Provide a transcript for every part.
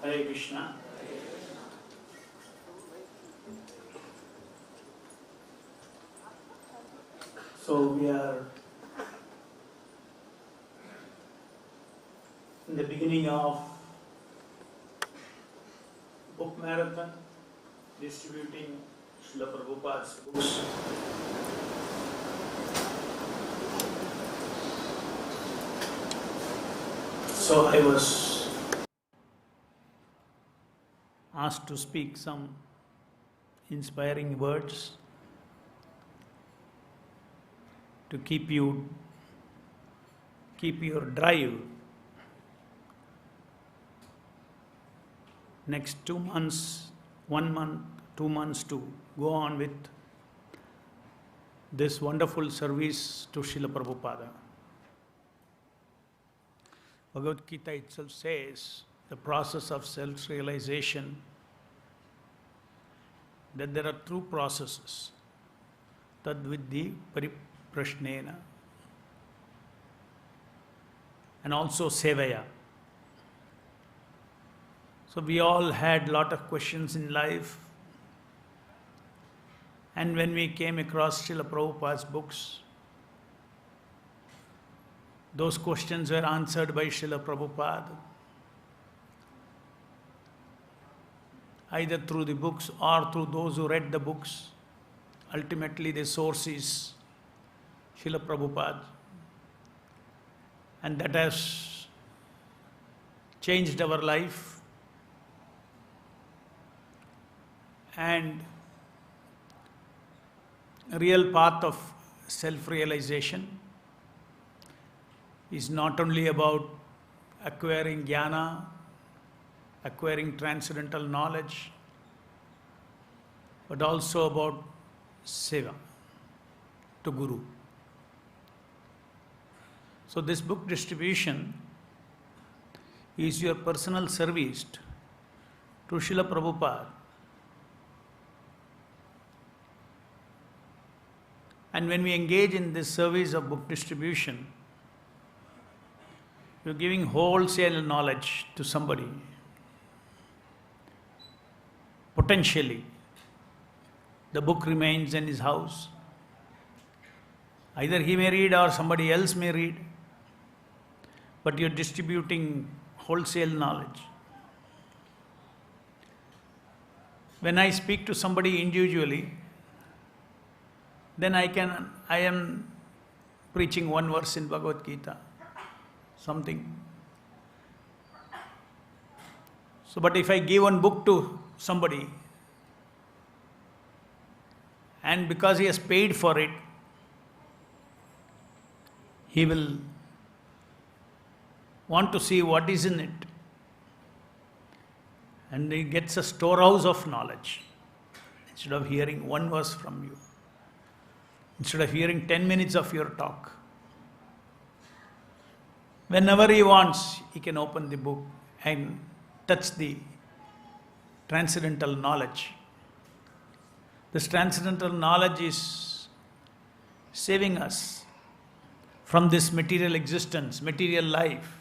Hare Krishna. So we are in the beginning of book marathon, distributing Srila Prabhupada's books. So I was asked to speak some inspiring words to keep your drive next 2 months, 1 month, 2 months to go on with this wonderful service to Srila Prabhupada. Bhagavad Gita itself says the process of self-realization, that there are two processes. Tad viddhi pariprashnena and also sevaya. So we all had lot of questions in life, and when we came across Srila Prabhupada's books, those questions were answered by Srila Prabhupada, either through the books or through those who read the books. Ultimately, the source is Srila Prabhupada, and that has changed our life. And a real path of self-realization is not only about acquiring jnana, acquiring transcendental knowledge, but also about seva to Guru. So this book distribution is your personal service to Srila Prabhupada. And when we engage in this service of book distribution, you're giving wholesale knowledge to somebody. Potentially, the book remains in his house. Either he may read or somebody else may read, but you're distributing wholesale knowledge. When I speak to somebody individually, then I am preaching one verse in Bhagavad Gita, something. So, but if I give one book to somebody, and because he has paid for it, he will want to see what is in it. And he gets a storehouse of knowledge. Instead of hearing one verse from you, instead of hearing 10 minutes of your talk, whenever he wants, he can open the book and touch the transcendental knowledge. This transcendental knowledge is saving us from this material existence, material life,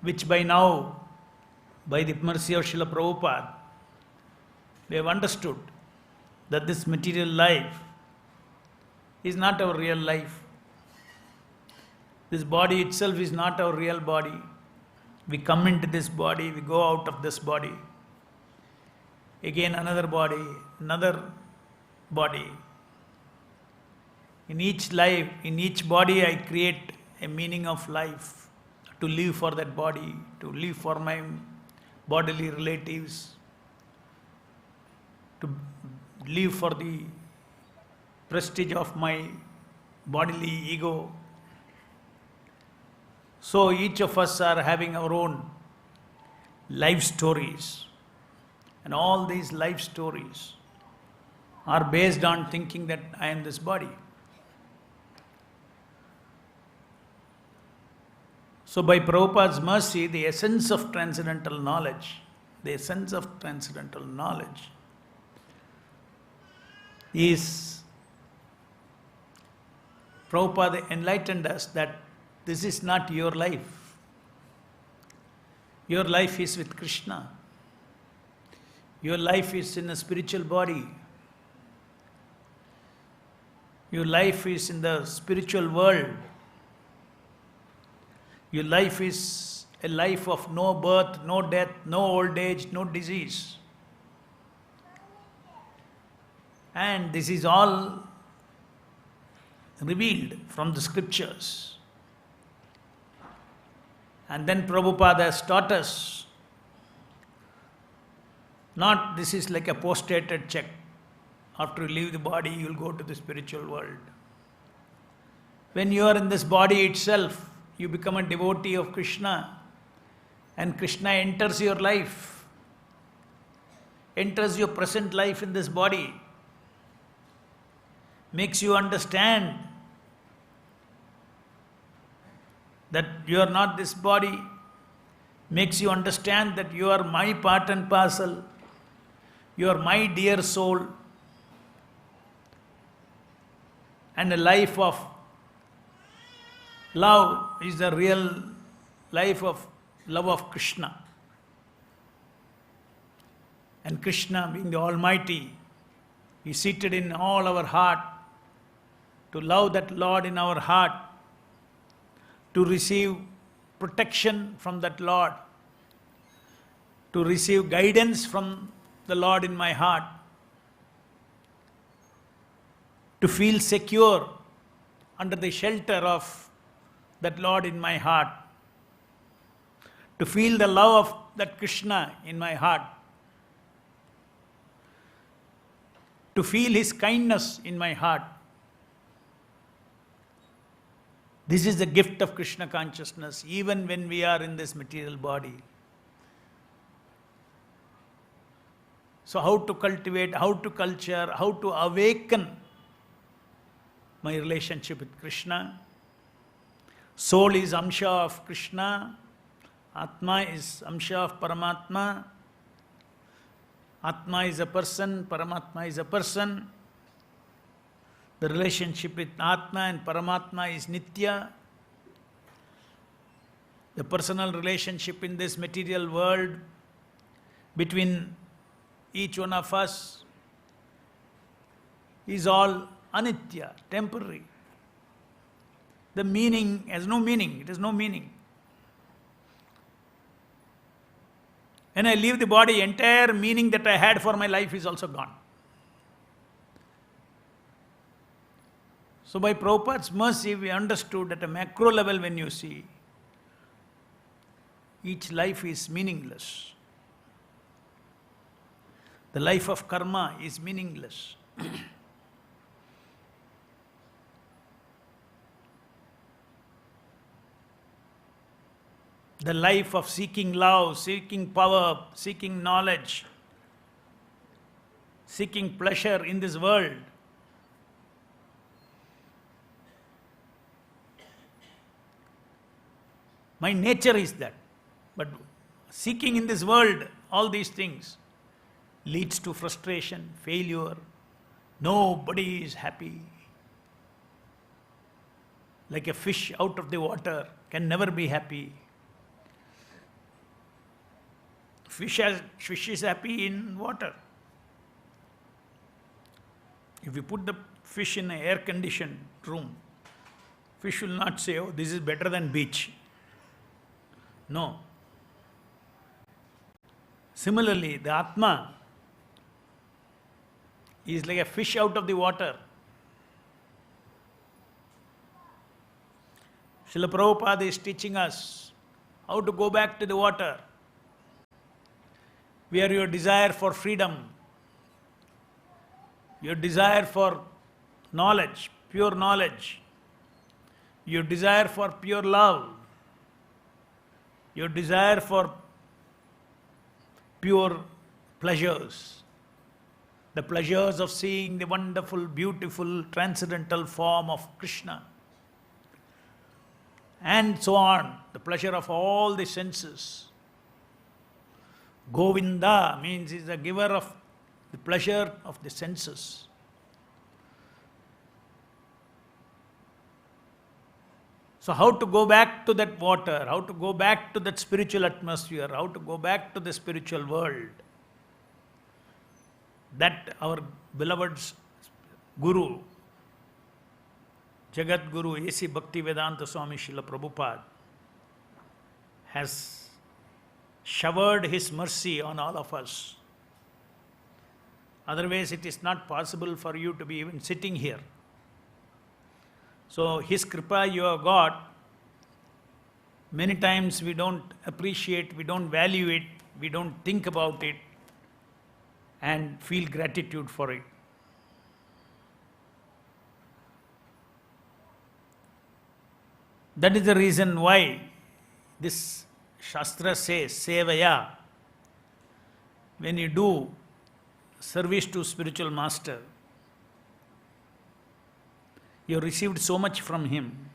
which by now, by the mercy of Srila Prabhupada, we have understood that this material life is not our real life. This body itself is not our real body. We come into this body, we go out of this body. Again another body, another body. In each life, in each body I create a meaning of life, to live for that body, to live for my bodily relatives, to live for the prestige of my bodily ego. So each of us are having our own life stories. And all these life stories are based on thinking that I am this body. So by Prabhupada's mercy, the essence of transcendental knowledge is, Prabhupada enlightened us that this is not your life. Your life is with Krishna. Your life is in a spiritual body. Your life is in the spiritual world. Your life is a life of no birth, no death, no old age, no disease. And this is all revealed from the scriptures. And then Prabhupada has taught us, not this is like a post-dated check. After you leave the body, you will go to the spiritual world. When you are in this body itself, you become a devotee of Krishna, and Krishna enters your life, enters your present life in this body, makes you understand that you are not this body, makes you understand that you are my part and parcel, you are my dear soul, and a life of love is the real life of love of Krishna. And Krishna, being the Almighty, is seated in all our heart. To love that Lord in our heart, to receive protection from that Lord, to receive guidance from the Lord in my heart, to feel secure under the shelter of that Lord in my heart, to feel the love of that Krishna in my heart, to feel His kindness in my heart. This is the gift of Krishna consciousness, even when we are in this material body. So how to cultivate, how to culture, how to awaken my relationship with Krishna? Soul is Amsha of Krishna, Atma is Amsha of Paramatma, Atma is a person, Paramatma is a person. The relationship with Atma and Paramatma is Nitya. The personal relationship in this material world between each one of us is all Anitya, temporary. The meaning has no meaning, it has no meaning. When I leave the body, entire meaning that I had for my life is also gone. So by Prabhupada's mercy, we understood at a macro level when you see, each life is meaningless. The life of karma is meaningless. The life of seeking love, seeking power, seeking knowledge, seeking pleasure in this world, my nature is that. But seeking in this world all these things leads to frustration, failure. Nobody is happy. Like a fish out of the water can never be happy. Fish is happy in water. If you put the fish in an air-conditioned room, fish will not say, oh, this is better than beach. No. Similarly, the Atma is like a fish out of the water. Srila Prabhupada is teaching us how to go back to the water, where your desire for freedom, your desire for knowledge, pure knowledge, your desire for pure love, your desire for pure pleasures, the pleasures of seeing the wonderful, beautiful, transcendental form of Krishna, and so on, the pleasure of all the senses. Govinda means he is the giver of the pleasure of the senses. So how to go back to that water, how to go back to that spiritual atmosphere, how to go back to the spiritual world, that our beloved Guru, Jagat Guru A.C. Bhaktivedanta Swami Srila Prabhupada has showered his mercy on all of us. Otherwise, it is not possible for you to be even sitting here. So, his kripa you have got. Many times we don't appreciate, we don't value it, we don't think about it and feel gratitude for it. That is the reason why this Shastra says, Sevaya, when you do service to spiritual master, you received so much from him.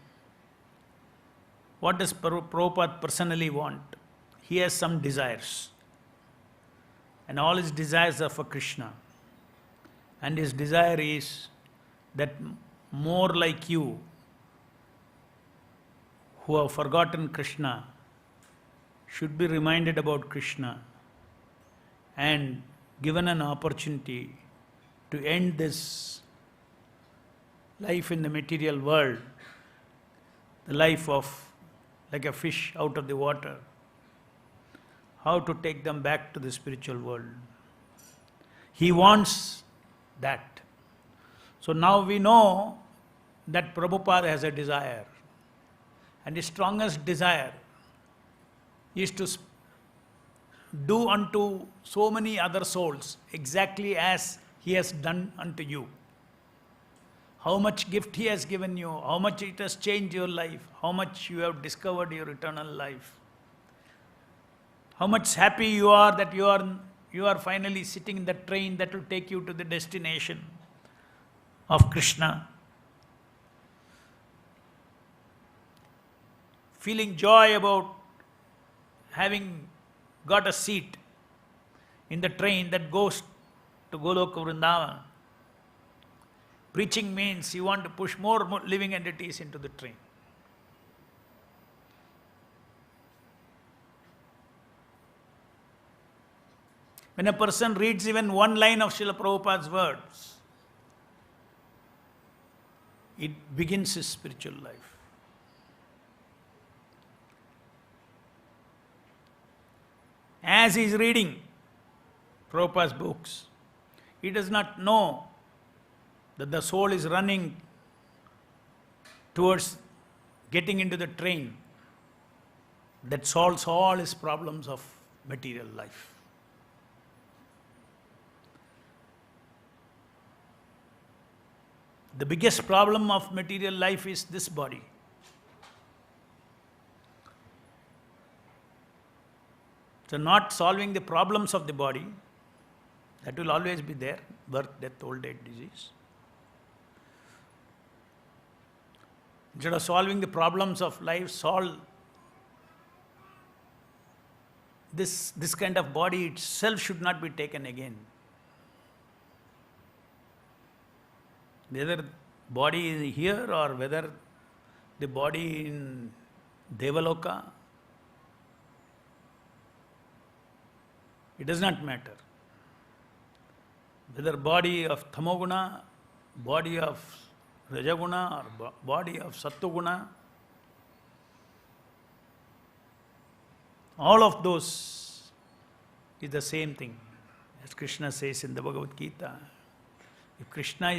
What does Prabhupada personally want? He has some desires. And all his desires are for Krishna. And his desire is that more like you, who have forgotten Krishna, should be reminded about Krishna and given an opportunity to end this life in the material world, the life of like a fish out of the water, how to take them back to the spiritual world. He wants that. So now we know that Prabhupada has a desire. And his strongest desire is to do unto so many other souls exactly as he has done unto you. How much gift he has given you, how much it has changed your life, how much you have discovered your eternal life. How much happy you are that you are finally sitting in the train that will take you to the destination of Krishna. Feeling joy about having got a seat in the train that goes to Goloka Vrindavan. Preaching means you want to push more living entities into the train. When a person reads even one line of Srila Prabhupada's words, it begins his spiritual life. As he is reading Prabhupada's books, he does not know that the soul is running towards getting into the train that solves all his problems of material life. The biggest problem of material life is this body. So not solving the problems of the body, that will always be there, birth, death, old age, disease. Instead of solving the problems of life, solve this kind of body itself should not be taken again. Whether body is here or whether the body in Devaloka, it does not matter. Whether body of Tamoguna, body of Rajaguna or body of Sattoguna, all of those is the same thing. As Krishna says in the Bhagavad Gita, if Krishna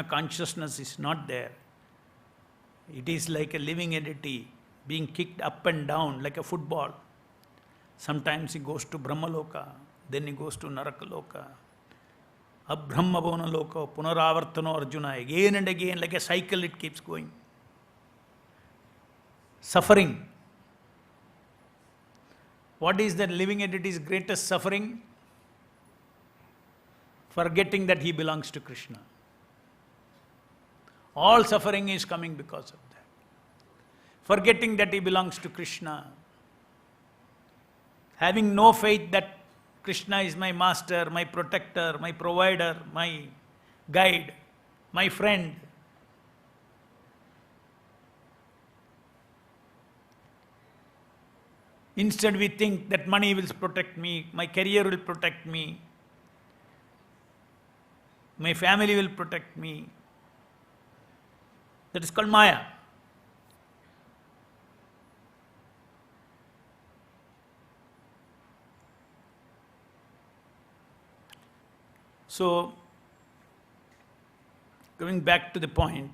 consciousness is not there, it is like a living entity being kicked up and down like a football. Sometimes he goes to Brahmaloka, then he goes to Narakaloka. Abbrahmabhona loka, punaravartano Arjuna, again and again, like a cycle it keeps going. Suffering. What is that living entity's greatest suffering? Forgetting that he belongs to Krishna. All suffering is coming because of that. Forgetting that he belongs to Krishna. Having no faith that Krishna is my master, my protector, my provider, my guide, my friend. Instead, we think that money will protect me, my career will protect me, my family will protect me. That is called Maya. So, going back to the point,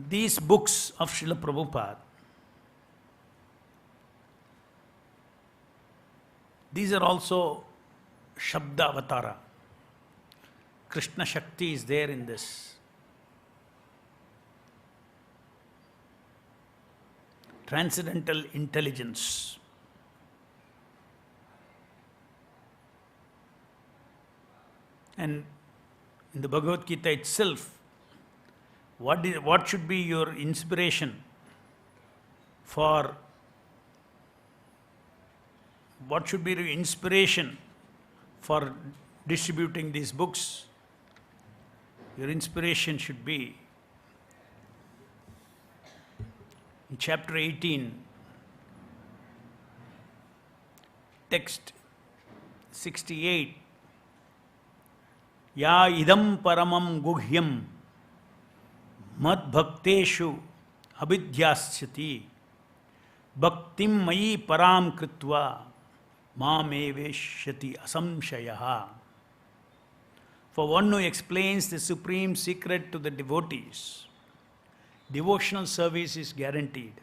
these books of Srila Prabhupada, these are also Shabda Avatara. Krishna Shakti is there in this. Transcendental intelligence. And in the Bhagavad Gita itself, what should be your inspiration for distributing these books? Your inspiration should be in chapter 18, text 68. Ya idam paramam guhyam mad bhakteshu abhidhyasyati bhaktim mayi param kritva mameveshyati asamshayaha. For one who explains the supreme secret to the devotees, devotional service is guaranteed.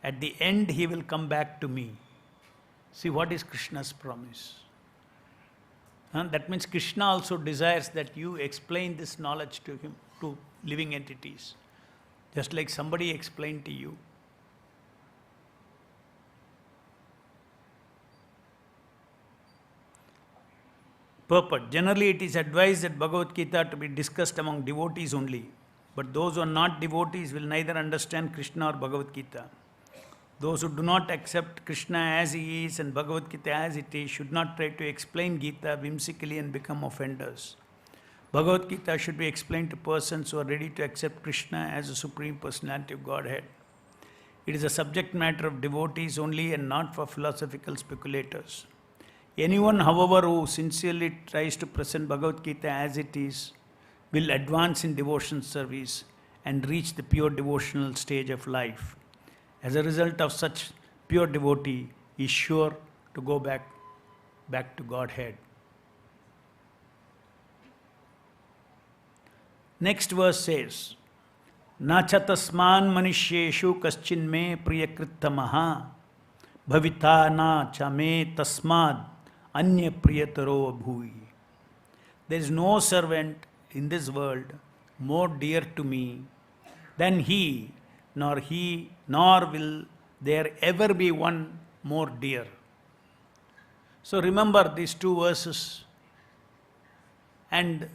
At the end, he will come back to me. See, what is Krishna's promise? That means Krishna also desires that you explain this knowledge to him, to living entities, just like somebody explained to you. Purport. Generally, it is advised that Bhagavad Gita to be discussed among devotees only. But those who are not devotees will neither understand Krishna or Bhagavad Gita. Those who do not accept Krishna as he is and Bhagavad Gita as it is should not try to explain Gita whimsically and become offenders. Bhagavad Gita should be explained to persons who are ready to accept Krishna as the Supreme Personality of Godhead. It is a subject matter of devotees only and not for philosophical speculators. Anyone, however, who sincerely tries to present Bhagavad Gita as it is, will advance in devotion service and reach the pure devotional stage of life. As a result of such pure devotee, he is sure to go back to Godhead. Next verse says, Nacha tasman manishyeshu kaschin me priyakrittamaha bhavita na cha me tasmad anya priyataro bhuvi. There is no servant in this world more dear to me than he, nor will there ever be one more dear. So remember these two verses, and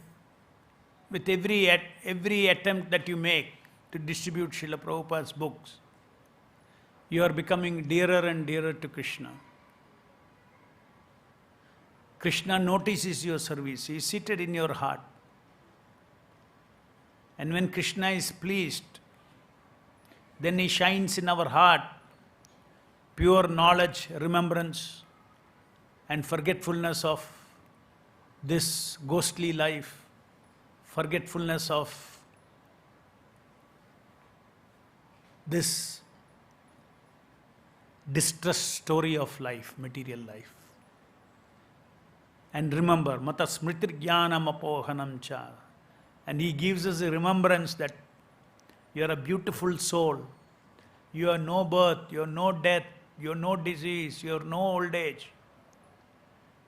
with every attempt that you make to distribute Srila Prabhupada's books, you are becoming dearer and dearer to Krishna. Krishna notices your service. He is seated in your heart. And when Krishna is pleased, then he shines in our heart pure knowledge, remembrance, and forgetfulness of this ghostly life, forgetfulness of this distress story of life, material life. And remember, mata smritir jnanam apohanam cha. And he gives us a remembrance that you are a beautiful soul. You have no birth, you have no death, you have no disease, you have no old age.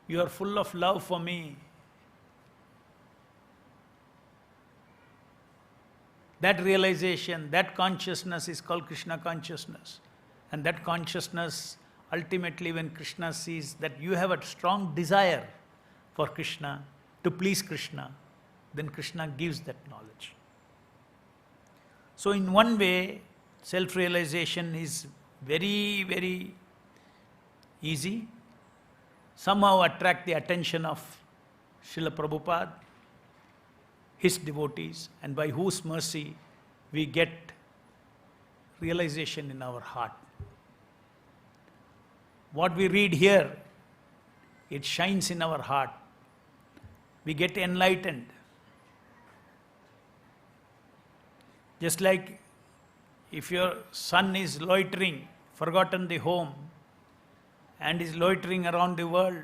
You are full of love for me. That realization, that consciousness is called Krishna consciousness. And that consciousness, ultimately when Krishna sees that you have a strong desire for Krishna, to please Krishna, then Krishna gives that knowledge. So in one way, self-realization is very, very easy. Somehow attract the attention of Srila Prabhupada. His devotees, and by whose mercy we get realization in our heart. What we read here, it shines in our heart. We get enlightened. Just like if your son is loitering, forgotten the home, and is loitering around the world,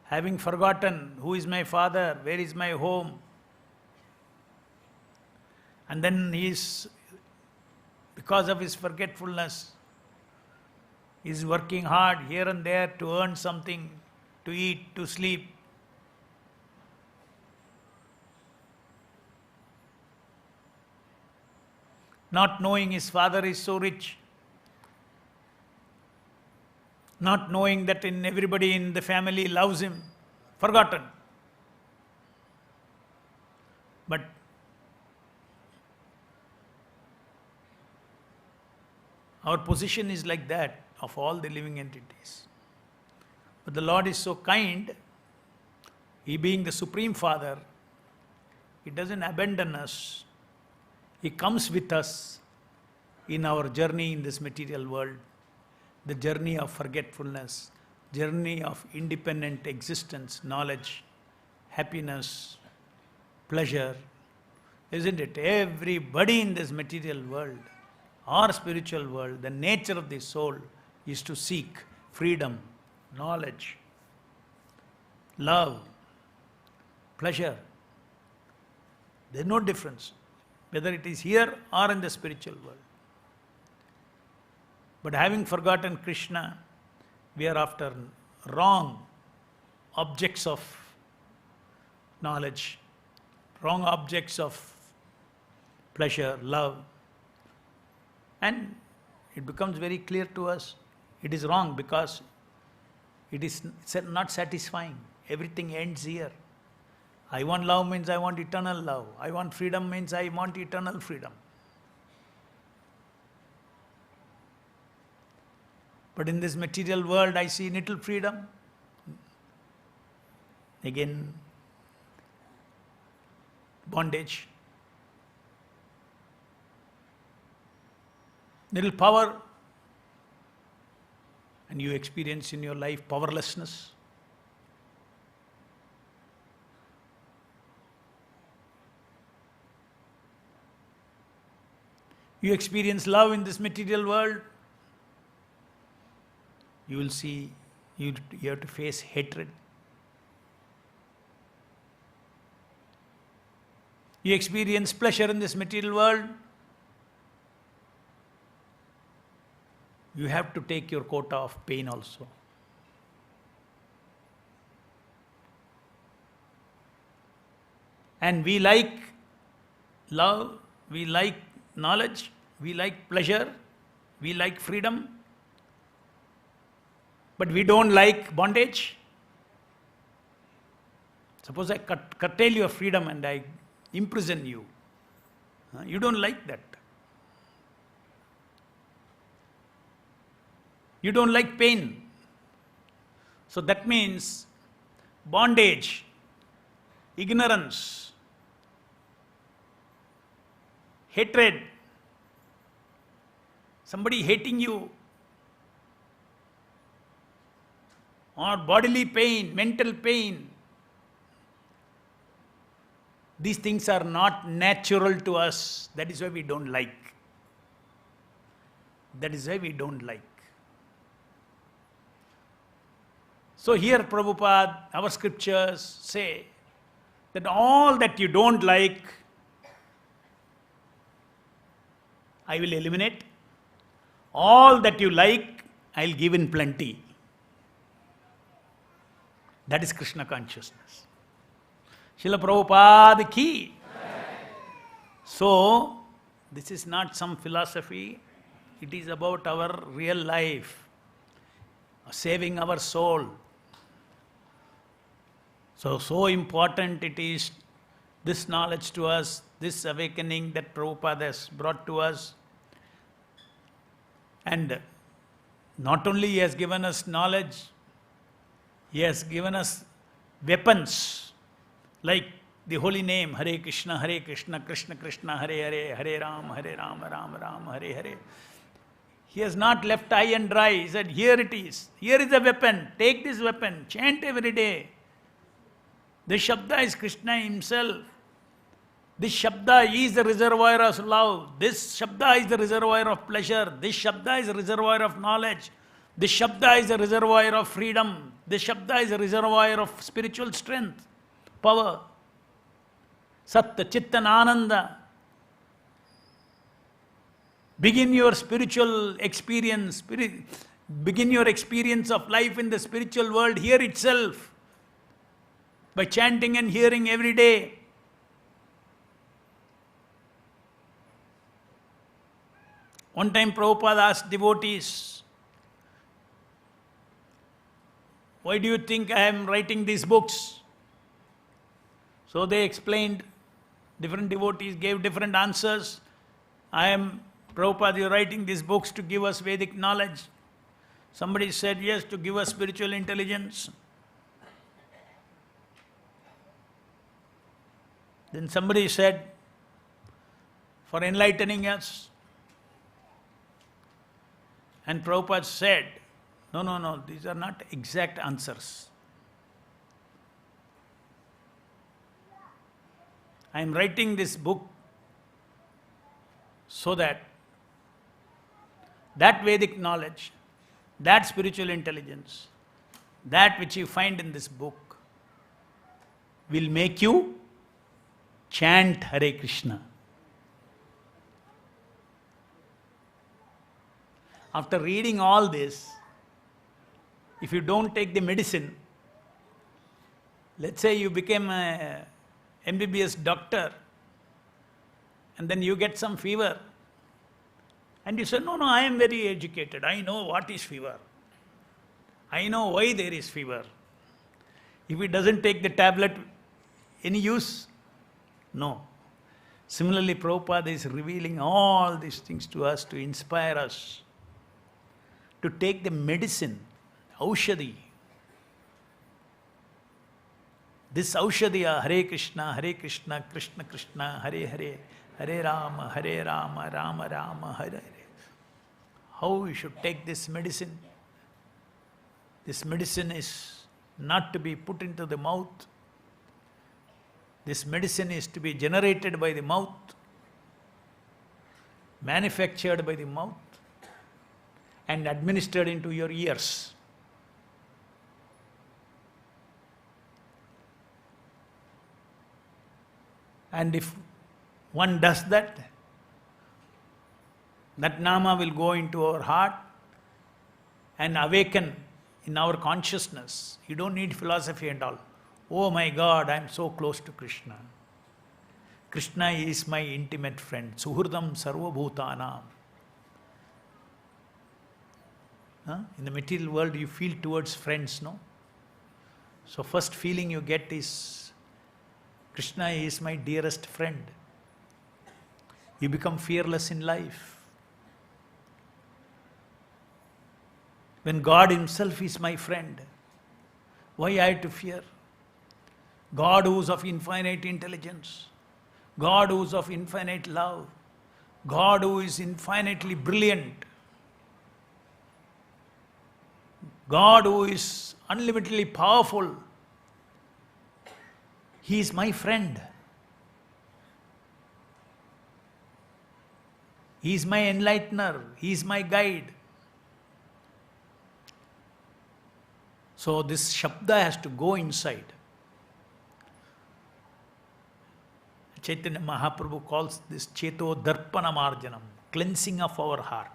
having forgotten who is my father, where is my home, and then he is, because of his forgetfulness, is working hard here and there to earn something, to eat, to sleep. Not knowing his father is so rich, not knowing that everybody in the family loves him, forgotten. But our position is like that of all the living entities. But the Lord is so kind, He being the Supreme Father, He doesn't abandon us. He comes with us in our journey in this material world, the journey of forgetfulness, journey of independent existence, knowledge, happiness, pleasure. Isn't it? Everybody in this material world or spiritual world, the nature of the soul is to seek freedom, knowledge, love, pleasure. There's no difference whether it is here or in the spiritual world. But having forgotten Krishna, we are after wrong objects of knowledge, wrong objects of pleasure, love. And it becomes very clear to us, it is wrong because it is not satisfying. Everything ends here. I want love means I want eternal love. I want freedom means I want eternal freedom. But in this material world, I see little freedom. Again, bondage. Little power. And you experience in your life powerlessness. You experience love in this material world, you will see you have to face hatred. You experience pleasure in this material world, you have to take your quota of pain also. And we like love, we like knowledge, we like pleasure, we like freedom, but we don't like bondage. Suppose I curtail your freedom and I imprison you. You don't like that. You don't like pain. So that means bondage, ignorance, hatred, somebody hating you, or bodily pain, mental pain. These things are not natural to us. That is why we don't like. That is why we don't like. So here Prabhupada, our scriptures say that all that you don't like, I will eliminate. All that you like, I will give in plenty. That is Krishna consciousness. Srila Prabhupada ki. So, this is not some philosophy. It is about our real life. Saving our soul. So important it is, this knowledge to us, this awakening that Prabhupada has brought to us. And not only he has given us knowledge, he has given us weapons like the holy name, Hare Krishna, Krishna Krishna, Hare Hare, Hare Ram, Ram Ram, Hare Hare. He has not left high and dry. He said, here it is. Here is the weapon. Take this weapon. Chant every day. This Shabda is Krishna himself. This Shabda is the reservoir of love. This Shabda is the reservoir of pleasure. This Shabda is the reservoir of knowledge. This Shabda is the reservoir of freedom. This Shabda is the reservoir of spiritual strength, power. Satta, Chitta, Ananda. Begin your spiritual experience, begin your experience of life in the spiritual world here itself by chanting and hearing every day. One time Prabhupada asked devotees, why do you think I am writing these books? So they explained, different devotees gave different answers. Prabhupada, you are writing these books to give us Vedic knowledge. Somebody said, yes, to give us spiritual intelligence. Then somebody said, for enlightening us. And Prabhupada said, no, these are not exact answers. I am writing this book so that Vedic knowledge, that spiritual intelligence, that which you find in this book will make you chant Hare Krishna. After reading all this, if you don't take the medicine, let's say you became a MBBS doctor and then you get some fever. And you say, no, I am very educated. I know what is fever. I know why there is fever. If he doesn't take the tablet, any use? No. Similarly, Prabhupada is revealing all these things to us to inspire us to take the medicine, Aushadhi. This Aushadhi, Hare Krishna, Krishna Krishna, Hare Hare, Hare Rama, Rama Rama, Hare Hare. How we should take this medicine? This medicine is not to be put into the mouth. This medicine is to be generated by the mouth, manufactured by the mouth, and administered into your ears. And if one does that, that Nama will go into our heart and awaken in our consciousness. You don't need philosophy and all. Oh my God, I am so close to Krishna. Krishna is my intimate friend. Suhurdam sarva bhutanam. In the material world, you feel towards friends, no? So first feeling you get is, Krishna is my dearest friend. You become fearless in life. When God himself is my friend, why I have to fear? God who is of infinite intelligence, God who is of infinite love, God who is infinitely brilliant, God who is unlimitedly powerful, he is my friend. He is my enlightener, he is my guide. So this Shabda has to go inside. Chaitanya Mahaprabhu calls this Cheto Darpana Marjanam, cleansing of our heart.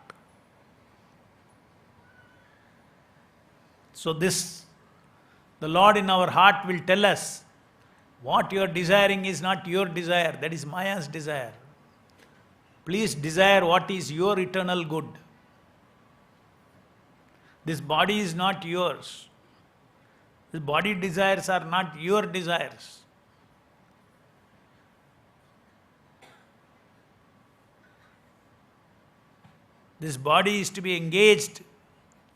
So this, the Lord in our heart will tell us, what you are desiring is not your desire, that is Maya's desire. Please desire what is your eternal good. This body is not yours. The body desires are not your desires. This body is to be engaged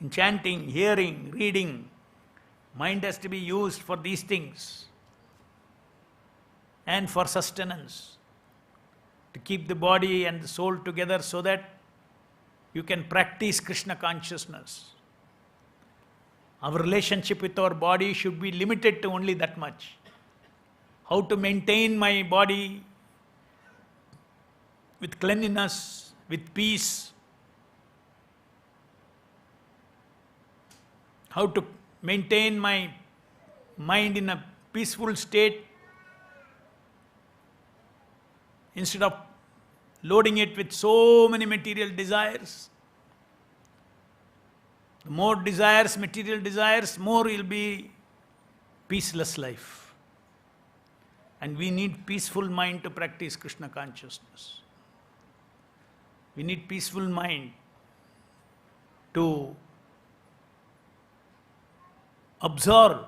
in chanting, hearing, reading. Mind has to be used for these things. and for sustenance, to keep the body and the soul together so that you can practice Krishna consciousness. Our relationship with our body should be limited to only that much. How to maintain my body with cleanliness, with peace. How to maintain my mind in a peaceful state instead of loading it with so many material desires. The more desires, material desires, more will be peaceless life. And we need peaceful mind to practice Krishna consciousness. We need peaceful mind to absorb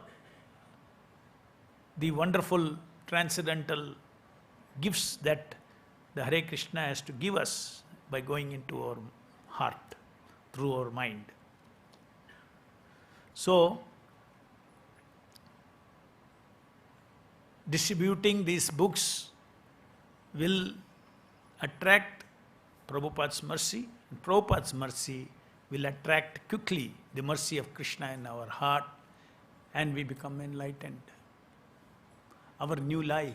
the wonderful transcendental gifts that the Hare Krishna has to give us by going into our heart, through our mind. So, distributing these books will attract Prabhupada's mercy, and Prabhupada's mercy will attract quickly the mercy of Krishna in our heart, and we become enlightened. Our new life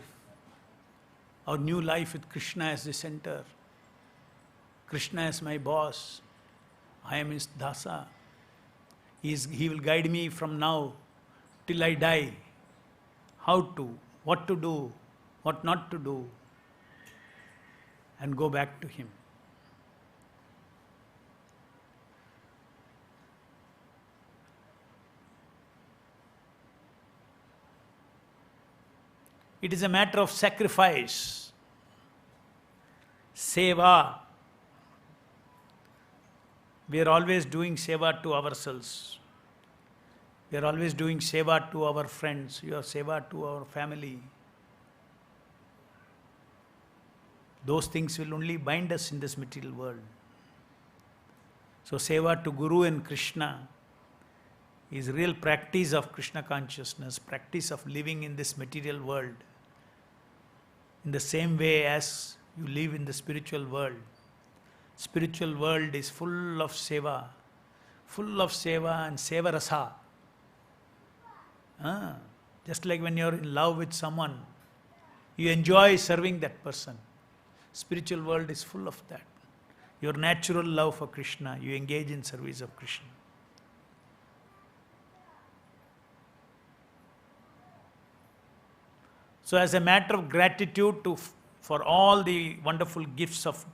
with Krishna as the center. Krishna as my boss. I am his Dasa. He will guide me from now till I die. How to, what to do, what not to do, and go back to him. It is a matter of sacrifice, seva. We are always doing seva to ourselves. We are always doing seva to our friends, seva to our family. Those things will only bind us in this material world. So seva to Guru and Krishna is real practice of Krishna consciousness, practice of living in this material world in the same way as you live in the spiritual world. Spiritual world is full of seva and seva rasa. Just like when you're in love with someone, you enjoy serving that person. Spiritual world is full of that. Your natural love for Krishna, you engage in service of Krishna. So as a matter of gratitude for all the wonderful gifts of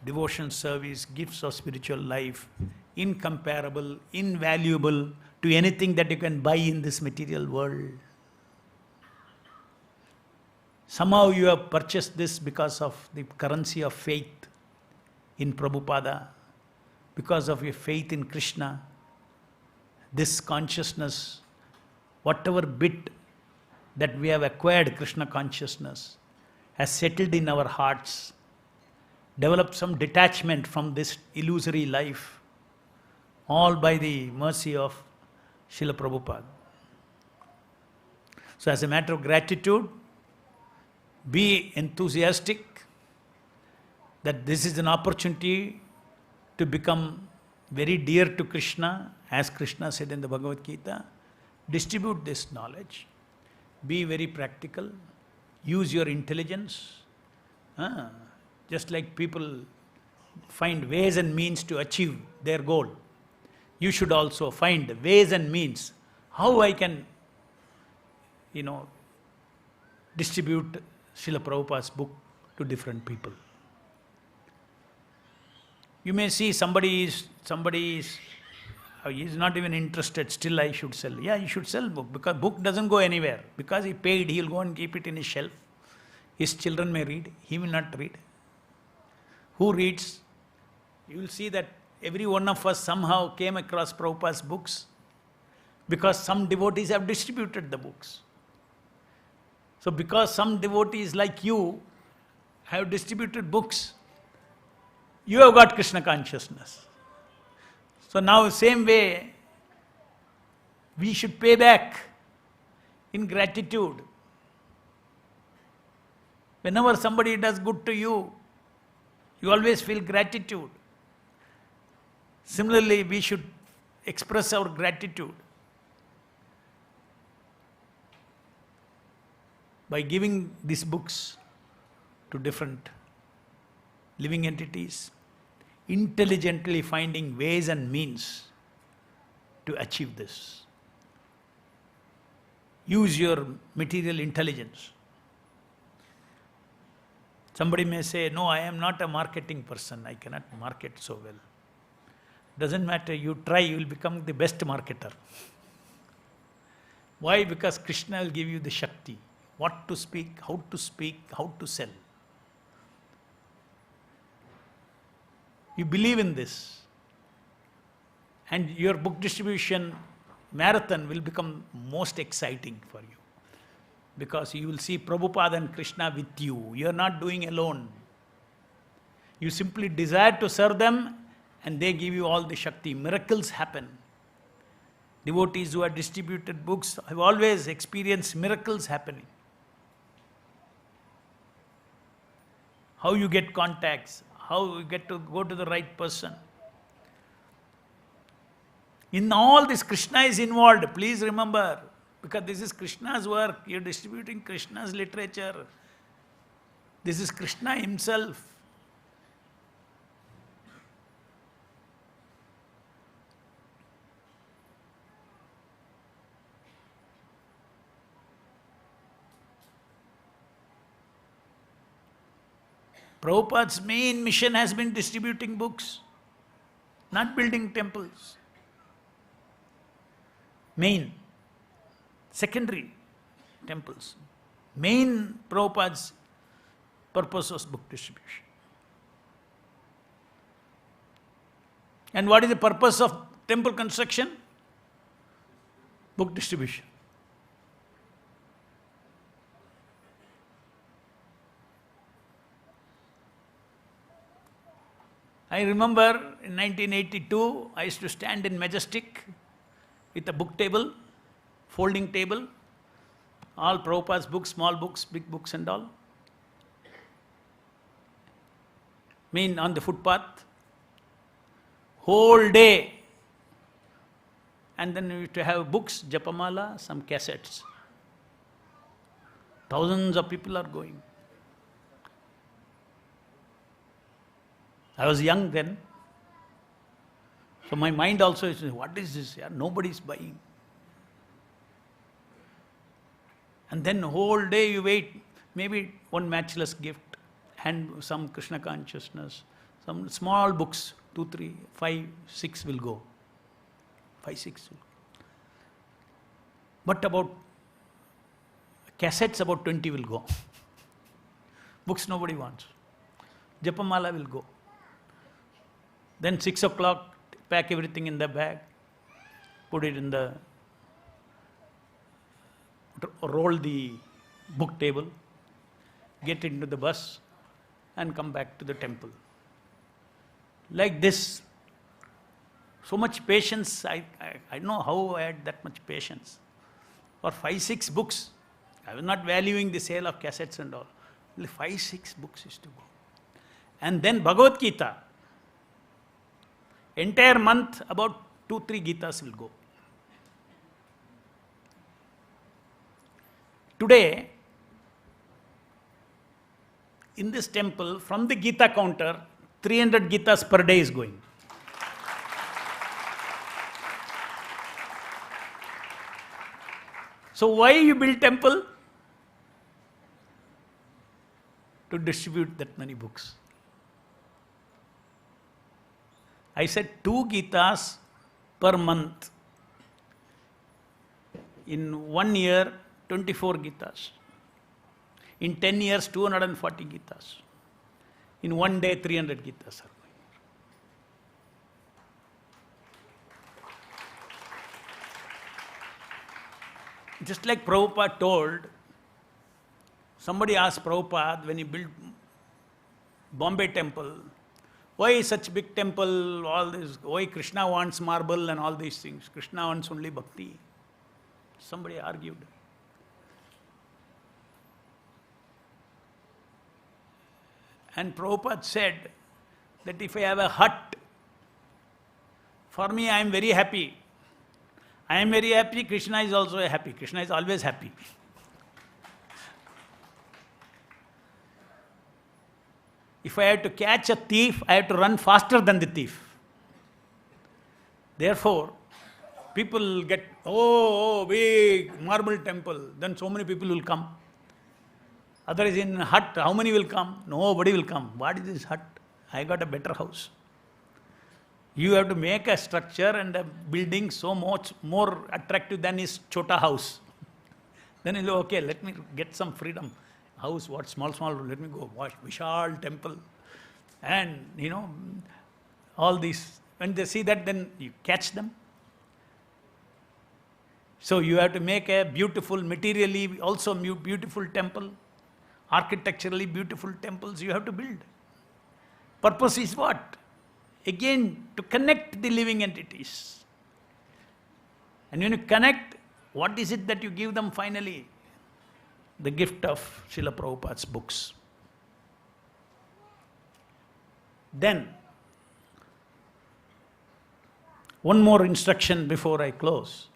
devotion service, gifts of spiritual life, incomparable, invaluable to anything that you can buy in this material world. Somehow you have purchased this because of the currency of faith in Prabhupada, because of your faith in Krishna. This consciousness, whatever bit that we have acquired Krishna consciousness, has settled in our hearts, developed some detachment from this illusory life, all by the mercy of Srila Prabhupada. So as a matter of gratitude, be enthusiastic that this is an opportunity to become very dear to Krishna, as Krishna said in the Bhagavad Gita. Distribute this knowledge. Be very practical. Use your intelligence. Just like people find ways and means to achieve their goal, you should also find ways and means how I can, distribute Srila Prabhupada's book to different people. You may see somebody is he's not even interested, still I should sell. Yeah, you should sell book, because book doesn't go anywhere. Because he paid, he'll go and keep it in his shelf. His children may read, he will not read. Who reads? You will see that every one of us somehow came across Prabhupada's books because some devotees have distributed the books. So because some devotees like you have distributed books, you have got Krishna consciousness. So now same way, we should pay back in gratitude. Whenever somebody does good to you, you always feel gratitude. Similarly, we should express our gratitude by giving these books to different living entities, intelligently finding ways and means to achieve this. Use your material intelligence. Somebody may say, no, I am not a marketing person, I cannot market so well. Doesn't matter, you try, you will become the best marketer. Why? Because Krishna will give you the Shakti. What to speak, how to sell. You believe in this. And your book distribution marathon will become most exciting for you. Because you will see Prabhupada and Krishna with you. You are not doing alone. You simply desire to serve them and they give you all the Shakti. Miracles happen. Devotees who have distributed books have always experienced miracles happening. How you get contacts, how you get to go to the right person. In all this, Krishna is involved, please remember. Because this is Krishna's work, you are distributing Krishna's literature. This is Krishna himself. Prabhupada's main mission has been distributing books, not building temples. Main. Secondary temples. Main Prabhupada's purpose was book distribution. And what is the purpose of temple construction? Book distribution. I remember in 1982, I used to stand in Majestic with a book table, folding table, all Prabhupada's books, small books, big books and all. On the footpath, whole day. And then we used to have books, Japamala, some cassettes. Thousands of people are going. I was young then. So my mind also is, what is this? Yeah, nobody is buying. And then whole day you wait, maybe one matchless gift, and some Krishna consciousness, some small books, 2, 3, 5, 6 will go. 5, 6 will go. But about cassettes, about 20 will go. Books nobody wants. Japamala will go. Then 6 o'clock, pack everything in the bag, put it in the, roll the book table, get into the bus and come back to the temple. Like this. So much patience, I don't know how I had that much patience. For 5, 6 books, I was not valuing the sale of cassettes and all. Only 5, 6 books used to go. And then Bhagavad Gita. Entire month, about 2, 3 Gitas will go. Today, in this temple, from the Gita counter, 300 Gitas per day is going. So why you build temple? To distribute that many books. I said 2 Gitas per month. In 1 year, 24 Gitas. In 10 years, 240 Gitas. In 1 day, 300 Gitas are going. Just like Prabhupada told, somebody asked Prabhupada when he built Bombay temple, why such big temple, all this, why Krishna wants marble and all these things? Krishna wants only bhakti. Somebody argued. And Prabhupada said that if I have a hut, for me I am very happy. I am very happy, Krishna is also happy. Krishna is always happy. If I have to catch a thief, I have to run faster than the thief. Therefore, people get, big marble temple, then so many people will come. Otherwise in hut, how many will come? Nobody will come. What is this hut? I got a better house. You have to make a structure and a building so much more attractive than his chota house. Then he'll say, okay, let me get some freedom. House, what, small, let me go watch Vishal temple. And, all these. When they see that, then you catch them. So you have to make a beautiful, materially also beautiful temple. Architecturally beautiful temples you have to build. Purpose is what? Again, to connect the living entities. And when you connect, what is it that you give them finally? The gift of Srila Prabhupada's books. Then, one more instruction before I close.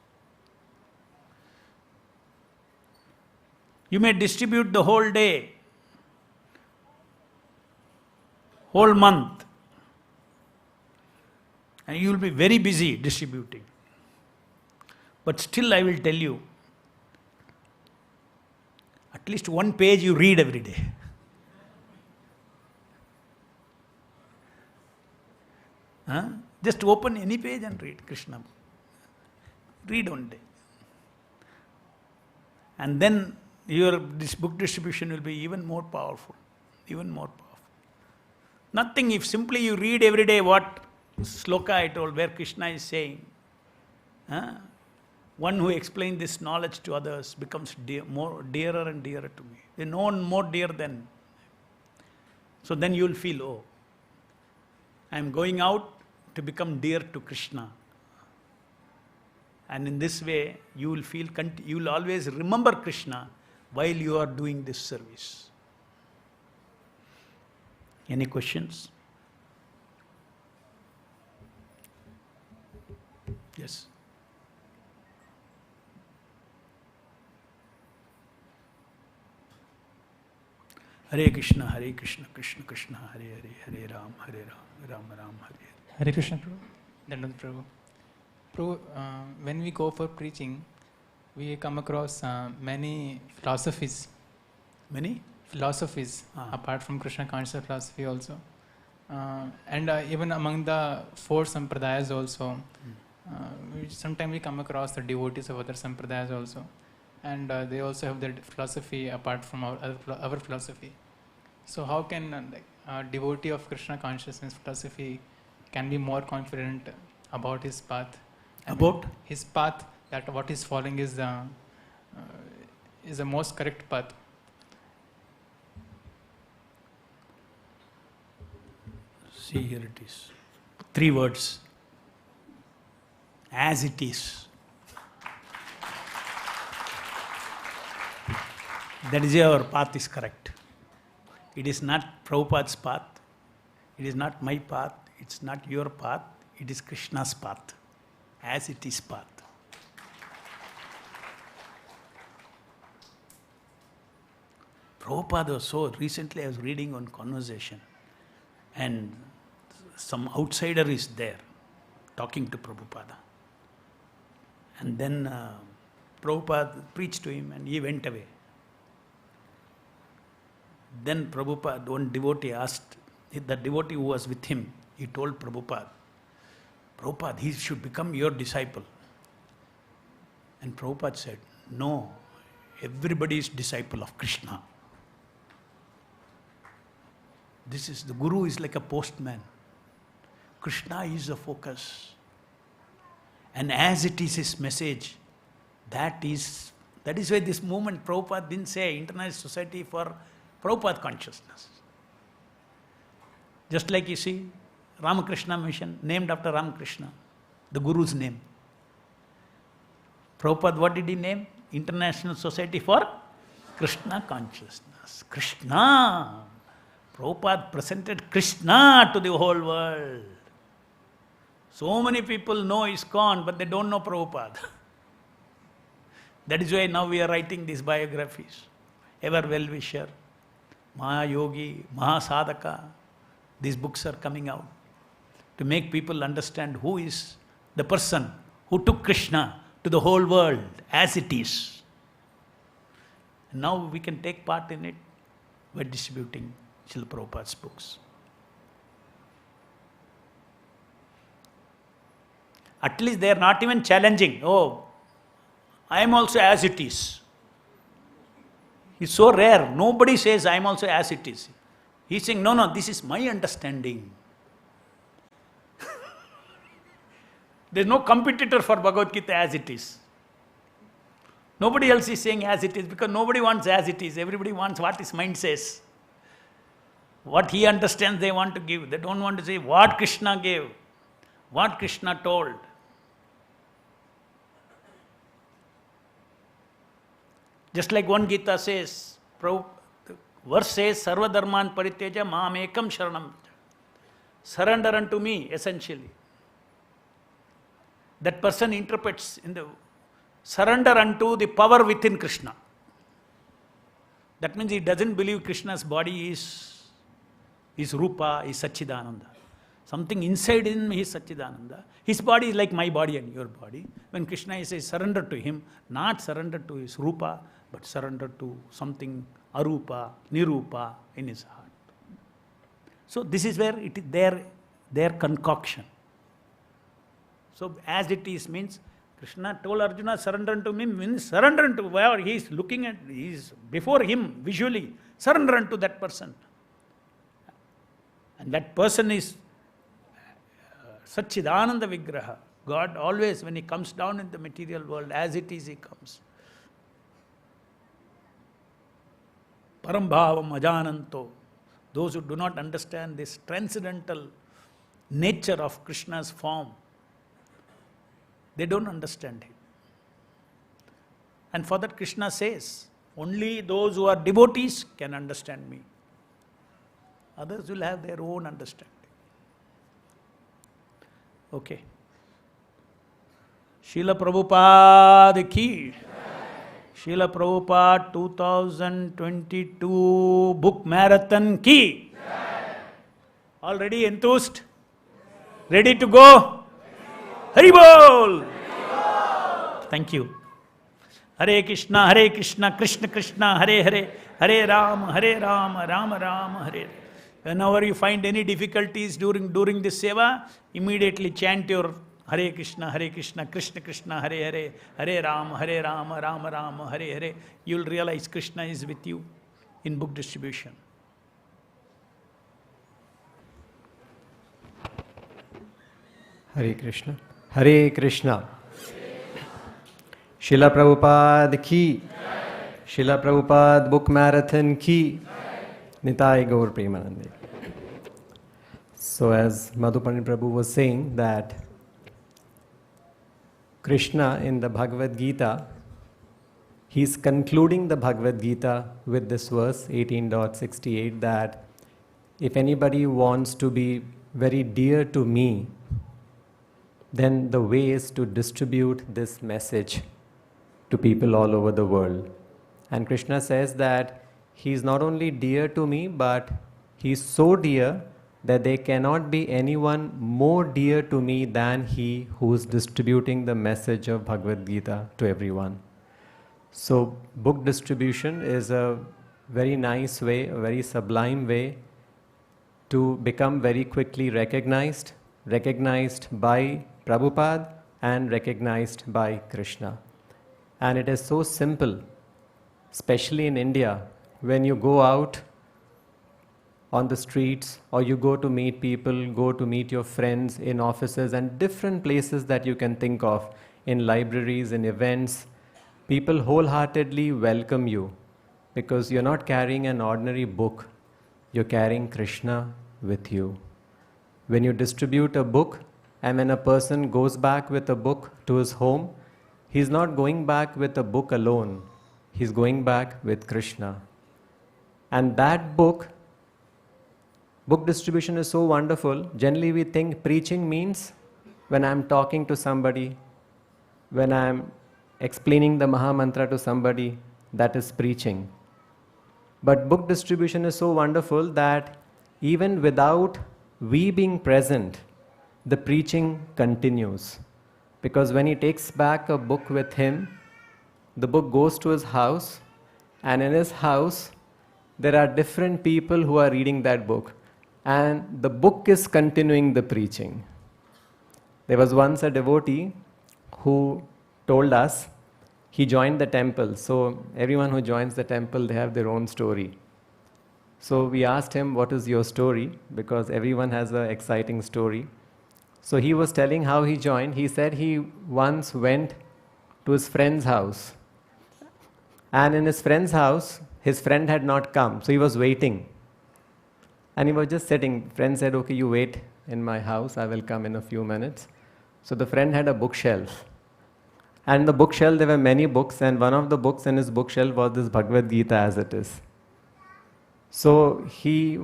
You may distribute the whole day, whole month, and you will be very busy distributing. But still I will tell you, at least one page you read every day. Just open any page and read Krishna. Read one day. And then this book distribution will be even more powerful. Even more powerful. Nothing, if simply you read every day what sloka I told, where Krishna is saying, one who explains this knowledge to others becomes dearer and dearer to me. They know more dear than. So then you will feel, I am going out to become dear to Krishna. And in this way, you will feel, you will always remember Krishna while you are doing this service. Any questions? Yes. Hare Krishna, Krishna Krishna, Hare Hare, Hare Ram, Ram Ram, Hare. Hare Krishna, Prabhu. Dandavat, Prabhu. Prabhu, when we go for preaching, we come across many philosophies. Many? Philosophies, apart from Krishna conscious philosophy also. And even among the four sampradayas also, sometimes we come across the devotees of other sampradayas also. And they also have their philosophy apart from our philosophy. So how can a devotee of Krishna consciousness philosophy can be more confident about his path? About? His path, that what he's following is the most correct path. See, here it is. 3 words. As it is. That is our path is correct. It is not Prabhupada's path. It is not my path. It's not your path. It is Krishna's path. As it is path. Prabhupada was so, recently I was reading on conversation and some outsider is there talking to Prabhupada. And then Prabhupada preached to him and he went away. Then Prabhupada, one devotee asked, the devotee who was with him, he told Prabhupada, he should become your disciple. And Prabhupada said, no, everybody is disciple of Krishna. The Guru is like a postman. Krishna is the focus. And as it is his message, that is why this movement, Prabhupada didn't say International Society for Prabhupada Consciousness. Just like you see, Ramakrishna Mission, named after Ramakrishna, the Guru's name. Prabhupada, what did he name? International Society for Krishna Consciousness. Krishna. Prabhupada presented Krishna to the whole world. So many people know ISKCON, but they don't know Prabhupada. That is why now we are writing these biographies. Ever well-wisher, Mahayogi, Mahasadhaka. These books are coming out to make people understand who is the person who took Krishna to the whole world as it is. And now we can take part in it by distributing Srila Prabhupada's books. At least they are not even challenging. Oh, I am also as it is. It's so rare. Nobody says I am also as it is. He's saying, no, this is my understanding. There's no competitor for Bhagavad Gita as it is. Nobody else is saying as it is because nobody wants as it is. Everybody wants what his mind says. What he understands they want to give. They don't want to say what Krishna gave, what Krishna told. Just like one Gita says, verse says, Sarva Dharman Pariteja Maam Ekam Sharanam. Surrender unto me, essentially. That person interprets in the surrender unto the power within Krishna. That means he doesn't believe Krishna's body is Rupa, is Satchidananda. Something inside him is Satchidananda. His body is like my body and your body. When Krishna says surrender to him, not surrender to his Rupa, but surrender to something Arupa, Nirupa in his heart. So this is where it is their concoction. So as it is means, Krishna told Arjuna, surrender unto me, means surrender unto where he is looking at, he is before him visually, surrender unto that person. And that person is Satchidananda Vigraha. God always, when he comes down in the material world, as it is, he comes. Parambhavam ajananto. Those who do not understand this transcendental nature of Krishna's form, they don't understand him. And for that Krishna says, only those who are devotees can understand me. Others will have their own understanding. Okay. Srila Prabhupada ki. Srila Prabhupada 2022 book marathon ki. Already enthused? Ready to go? Hari Bol! Thank you. Hare Krishna, Krishna Krishna, Hare Hare, Hare Rama, Rama Rama, Hare. Whenever you find any difficulties during this seva, immediately chant your Hare Krishna, Krishna Krishna, Hare Hare, Hare Rama, Rama Rama, Hare Hare. You will realize Krishna is with you in book distribution. Hare Krishna. Hare Krishna. Srila Prabhupada ki. Srila Prabhupada book marathon ki. Nitai Gaur Premanande. So as Madhu Pandit Prabhu was saying that Krishna in the Bhagavad Gita, he is concluding the Bhagavad Gita with this verse 18.68 that if anybody wants to be very dear to me, then the way is to distribute this message to people all over the world. And Krishna says that he is not only dear to me, but he is so dear that there cannot be anyone more dear to me than he who is distributing the message of Bhagavad Gita to everyone. So book distribution is a very nice way, a very sublime way to become very quickly recognized by Prabhupada and recognized by Krishna. And it is so simple, especially in India, when you go out on the streets or you go to meet people, go to meet your friends in offices and different places that you can think of, in libraries, in events, people wholeheartedly welcome you because you're not carrying an ordinary book, you're carrying Krishna with you. When you distribute a book, and when a person goes back with a book to his home, he's not going back with a book alone. He's going back with Krishna. And that book book distribution is so wonderful. Generally we think preaching means when I'm talking to somebody, when I'm explaining the Maha Mantra to somebody, that is preaching. But book distribution is so wonderful that even without we being present, the preaching continues. Because when he takes back a book with him, the book goes to his house, and in his house, there are different people who are reading that book. And the book is continuing the preaching. There was once a devotee who told us he joined the temple. So everyone who joins the temple, they have their own story. So we asked him, what is your story? Because everyone has an exciting story. So he was telling how he joined. He said he once went to his friend's house. And in his friend's house, his friend had not come. So he was waiting. And he was just sitting. Friend said, okay, you wait in my house. I will come in a few minutes. So the friend had a bookshelf. And in the bookshelf, there were many books. And one of the books in his bookshelf was this Bhaktivedanta as it is. So he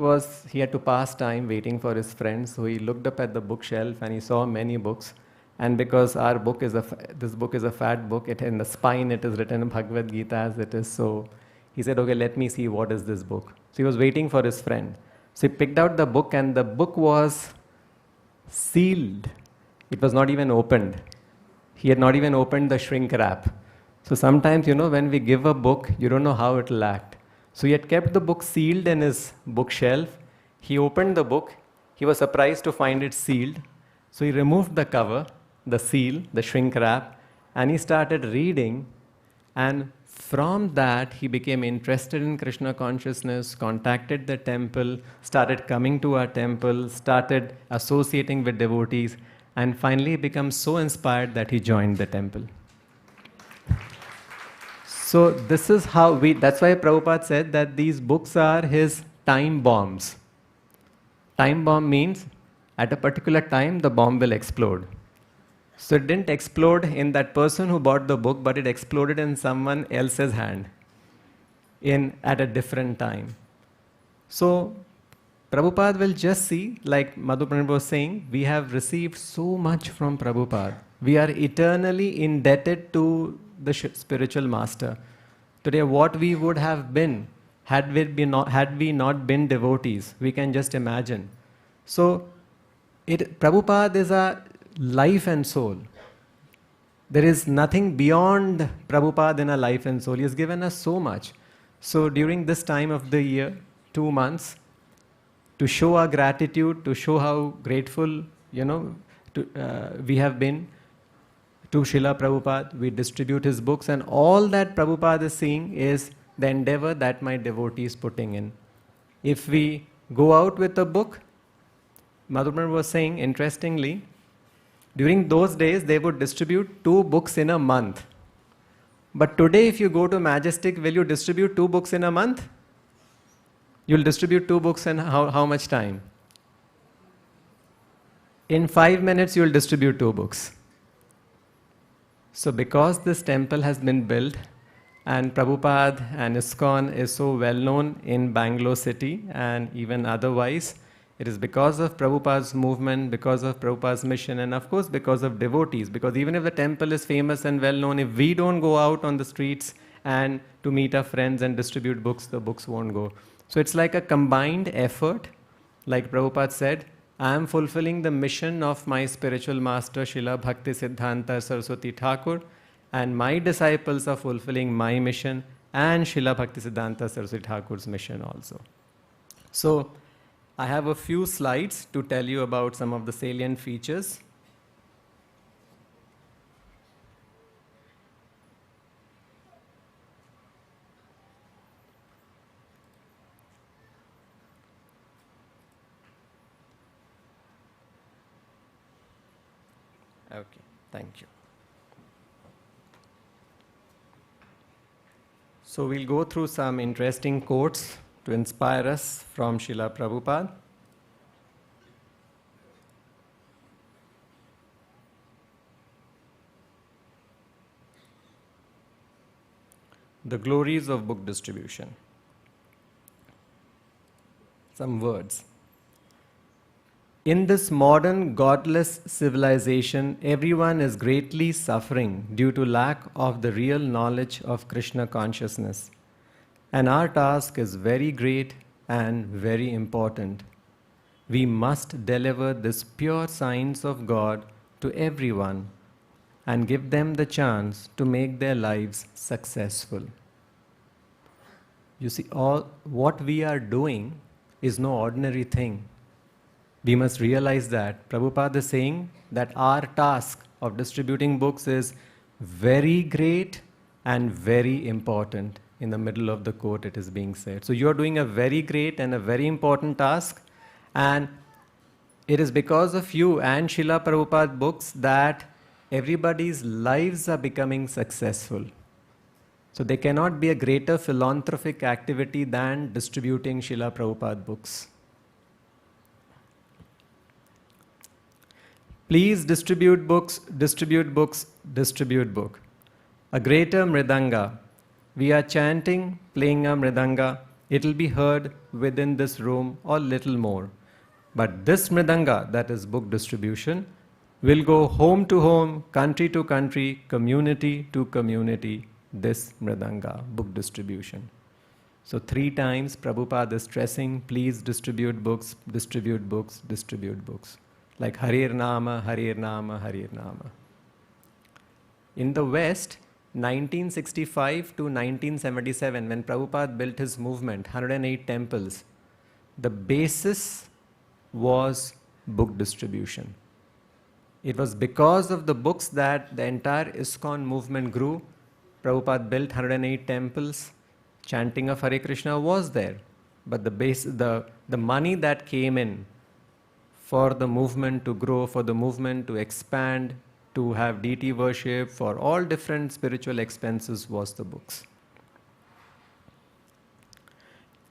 had to pass time waiting for his friend. So he looked up at the bookshelf and he saw many books. And because our book is this book is a fat book, in the spine it is written Bhagavad Gita as it is. So he said, okay, let me see what is this book. So he was waiting for his friend. So he picked out the book, and the book was sealed. It was not even opened. He had not even opened the shrink wrap. So sometimes, when we give a book, you don't know how it will act. So he had kept the book sealed in his bookshelf. He opened the book. He was surprised to find it sealed. So he removed the cover, the seal, the shrink wrap, and he started reading. And from that, he became interested in Krishna consciousness, contacted the temple, started coming to our temple, started associating with devotees, and finally became so inspired that he joined the temple. So this is how that's why Prabhupada said that these books are his time bombs. Time bomb means at a particular time the bomb will explode. So it didn't explode in that person who bought the book, but it exploded in someone else's hand at a different time. So Prabhupada will just see, like Madhu was saying, we have received so much from Prabhupada. We are eternally indebted to the spiritual master. Today, what we would have been had we not been devotees, we can just imagine. So Prabhupada is a life and soul. There is nothing beyond Prabhupada in our life and soul. He has given us so much. So during this time of the year, 2 months, to show our gratitude, to show how grateful, we have been to Srila Prabhupada, we distribute his books, and all that Prabhupada is seeing is the endeavor that my devotee is putting in. If we go out with a book, Madhu was saying, interestingly, during those days, they would distribute 2 books in a month. But today, if you go to Majestic, will you distribute 2 books in a month? You'll distribute 2 books in how much time? In 5 minutes, you'll distribute 2 books. So because this temple has been built, and Prabhupada and ISKCON is so well known in Bangalore city and even otherwise, it is because of Prabhupada's movement, because of Prabhupada's mission, and of course because of devotees. Because even if the temple is famous and well known, if we don't go out on the streets and to meet our friends and distribute books, the books won't go. So it's like a combined effort. Like Prabhupada said, I am fulfilling the mission of my spiritual master, Srila Bhaktisiddhanta Saraswati Thakur, and my disciples are fulfilling my mission and Srila Bhaktisiddhanta Saraswati Thakur's mission also. So I have a few slides to tell you about some of the salient features. Okay, thank you. So we'll go through some interesting quotes to inspire us from Srila Prabhupada. The glories of book distribution. Some words. In this modern godless civilization, everyone is greatly suffering due to lack of the real knowledge of Krishna consciousness. And our task is very great and very important. We must deliver this pure science of God to everyone and give them the chance to make their lives successful. You see, all what we are doing is no ordinary thing. We must realize that. Prabhupada is saying that our task of distributing books is very great and very important. In the middle of the quote it is being said. So you are doing a very great and a very important task, and it is because of you and Srila Prabhupada books that everybody's lives are becoming successful. So there cannot be a greater philanthropic activity than distributing Srila Prabhupada books. Please distribute books, distribute books, distribute book. A greater mridanga. We are chanting, playing a mridanga. It will be heard within this room or little more. But this mridanga, that is book distribution, will go home to home, country to country, community to community. This mridanga, book distribution. So 3 times Prabhupada is stressing, please distribute books, distribute books, distribute books. Like Harir Nama, Harir Nama, Harir Nama. In the West, 1965 to 1977, when Prabhupada built his movement, 108 temples, the basis was book distribution. It was because of the books that the entire ISKCON movement grew. Prabhupada built 108 temples. Chanting of Hare Krishna was there. But the money that came in for the movement to grow, for the movement to expand, to have deity worship, for all different spiritual expenses was the books.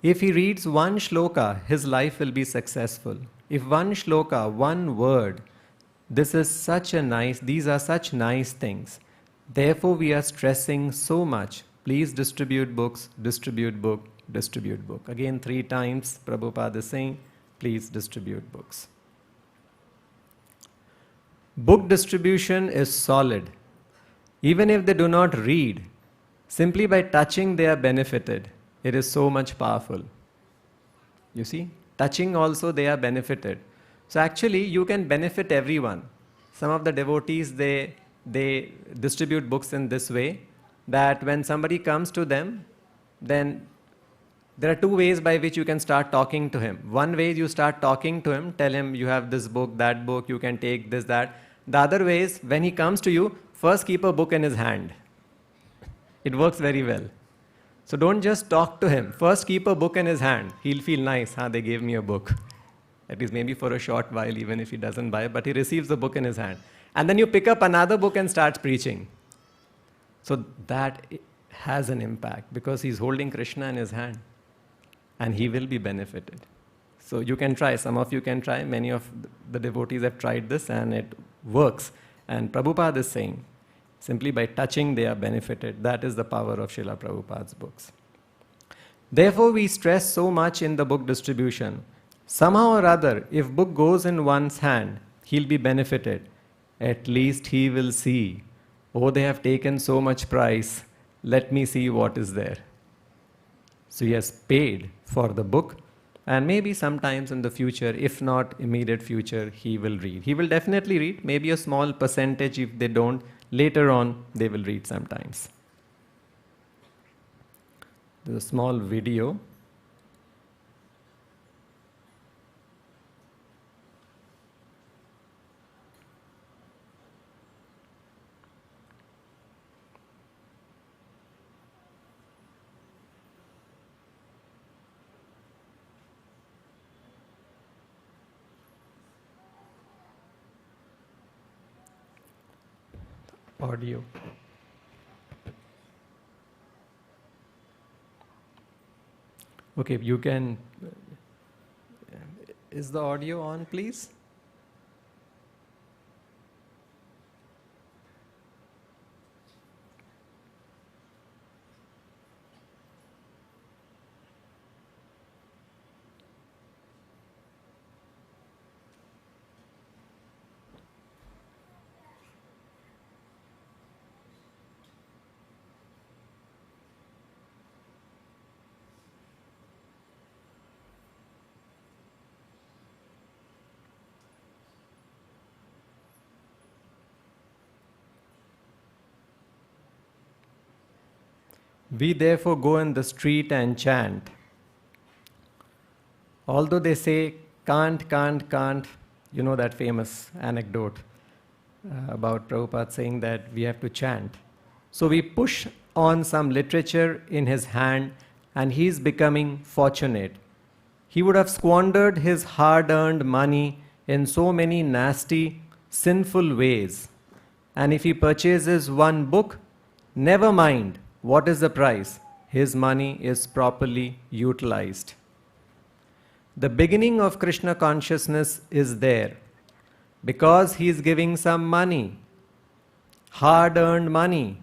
If he reads one shloka, his life will be successful. If one shloka, one word, these are such nice things. Therefore we are stressing so much. Please distribute books, distribute book, distribute book. Again 3 times Prabhupada is saying, please distribute books. Book distribution is solid. Even if they do not read, simply by touching they are benefited. It is so much powerful. You see, touching also they are benefited. So actually you can benefit everyone. Some of the devotees, they distribute books in this way, that when somebody comes to them, then there are 2 ways by which you can start talking to him. One way you start talking to him, tell him you have this book, that book, you can take this, that. The other way is, when he comes to you, first keep a book in his hand. It works very well. So don't just talk to him. First keep a book in his hand. He'll feel nice, they gave me a book. At least maybe for a short while, even if he doesn't buy, but he receives the book in his hand. And then you pick up another book and start preaching. So that has an impact, because he's holding Krishna in his hand. And he will be benefited. So you can try, some of you can try, many of the devotees have tried this and it works. And Prabhupada is saying, simply by touching they are benefited. That is the power of Srila Prabhupada's books. Therefore we stress so much in the book distribution. Somehow or other, if book goes in one's hand, he'll be benefited. At least he will see, oh, they have taken so much price, let me see what is there. So he has paid for the book, and maybe sometimes in the future, if not immediate future, he will read. He will definitely read, maybe a small percentage. If they don't, later on they will read sometimes. There's a small video. Audio. Okay, you can. Is the audio on, please? We therefore go in the street and chant. Although they say, can't, you know that famous anecdote about Prabhupada saying that we have to chant. So we push on some literature in his hand and he is becoming fortunate. He would have squandered his hard-earned money in so many nasty, sinful ways. And if he purchases one book, never mind what is the price, his money is properly utilized. The beginning of Krishna consciousness is there because he is giving some money, hard-earned money,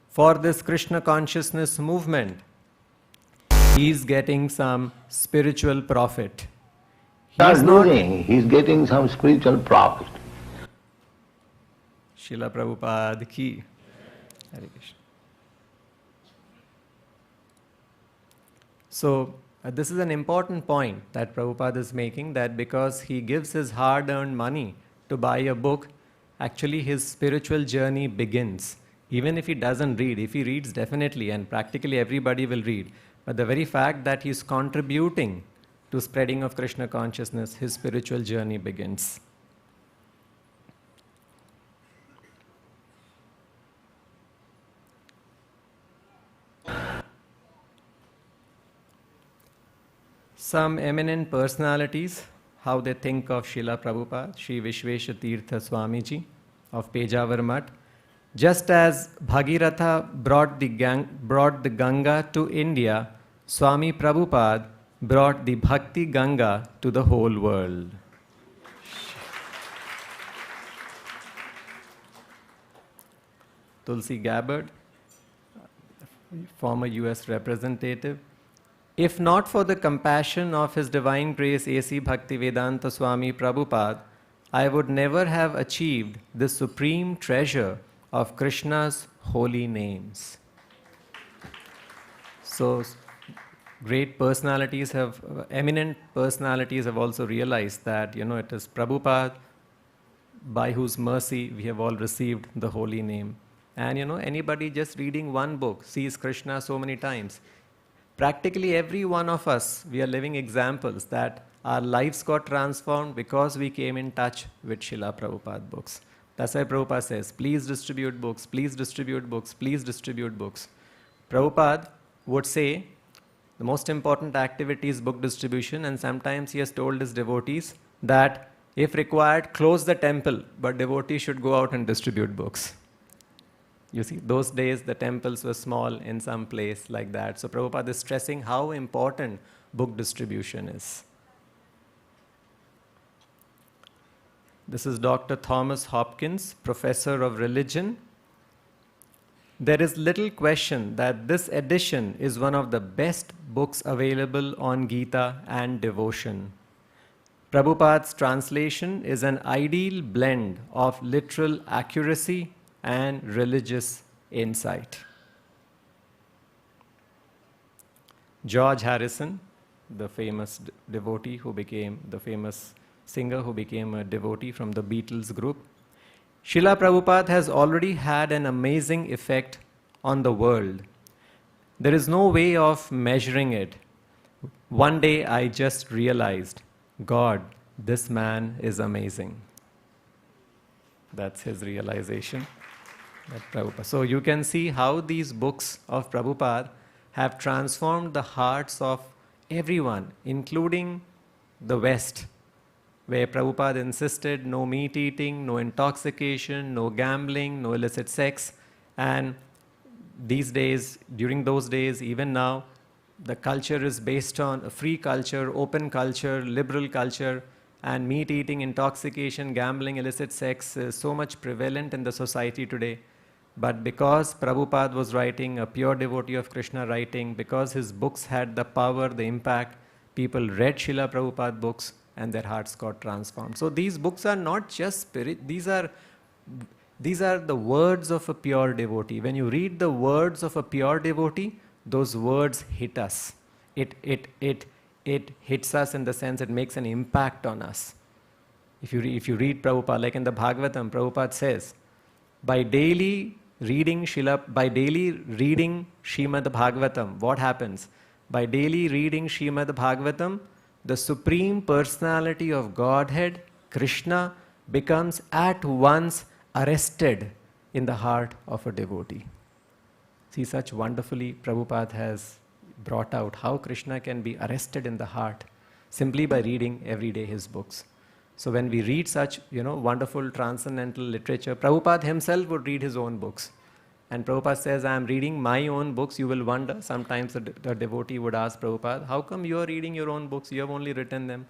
for this Krishna consciousness movement. He is getting some spiritual profit. He is getting some spiritual profit. Srila Prabhupada ki. Hare Krishna. So, this is an important point that Prabhupada is making, that because he gives his hard-earned money to buy a book, actually his spiritual journey begins. Even if he doesn't read, if he reads definitely, and practically everybody will read, but the very fact that he is contributing to spreading of Krishna consciousness, his spiritual journey begins. Some eminent personalities, how they think of Srila Prabhupada, Sri Vishveshatirtha Swamiji of Pejavar Mutt. Just as Bhagiratha brought the Ganga to India, Swami Prabhupada brought the Bhakti Ganga to the whole world. Tulsi Gabbard, former US representative. If not for the compassion of His Divine Grace A.C. Bhaktivedanta Swami Prabhupada, I would never have achieved the supreme treasure of Krishna's holy names. So, great personalities eminent personalities have also realized that, it is Prabhupada by whose mercy we have all received the holy name. And, anybody just reading one book sees Krishna so many times. Practically every one of us, we are living examples that our lives got transformed because we came in touch with Srila Prabhupada books. That's why Prabhupada says, please distribute books, please distribute books, please distribute books. Prabhupada would say, the most important activity is book distribution, and sometimes he has told his devotees that if required, close the temple, but devotees should go out and distribute books. You see, those days the temples were small in some place like that. So Prabhupada is stressing how important book distribution is. This is Dr. Thomas Hopkins, Professor of Religion. There is little question that this edition is one of the best books available on Gita and devotion. Prabhupada's translation is an ideal blend of literal accuracy and religious insight. George Harrison, the famous devotee who became the famous singer who became a devotee from the Beatles group. Srila Prabhupada has already had an amazing effect on the world. There is no way of measuring it. One day I just realized, God, this man is amazing. That's his realization. So you can see how these books of Prabhupada have transformed the hearts of everyone, including the West, where Prabhupada insisted no meat eating, no intoxication, no gambling, no illicit sex. And these days, during those days, even now, the culture is based on a free culture, open culture, liberal culture, and meat eating, intoxication, gambling, illicit sex is so much prevalent in the society today. But because Prabhupada was writing, a pure devotee of Krishna writing, because his books had the power, the impact, people read Srila Prabhupada books and their hearts got transformed. So these books are not just spirit, these are the words of a pure devotee. When you read the words of a pure devotee, those words hit us. It hits us in the sense it makes an impact on us. If you read Prabhupada, like in the Bhagavatam, Prabhupada says, by daily by daily reading Srimad Bhagavatam, what happens? By daily reading Srimad Bhagavatam, the Supreme Personality of Godhead, Krishna, becomes at once arrested in the heart of a devotee. See, such wonderfully Prabhupada has brought out how Krishna can be arrested in the heart simply by reading every day his books. So when we read such, wonderful transcendental literature, Prabhupada himself would read his own books. And Prabhupada says, I am reading my own books. You will wonder, sometimes the devotee would ask Prabhupada, how come you are reading your own books? You have only written them.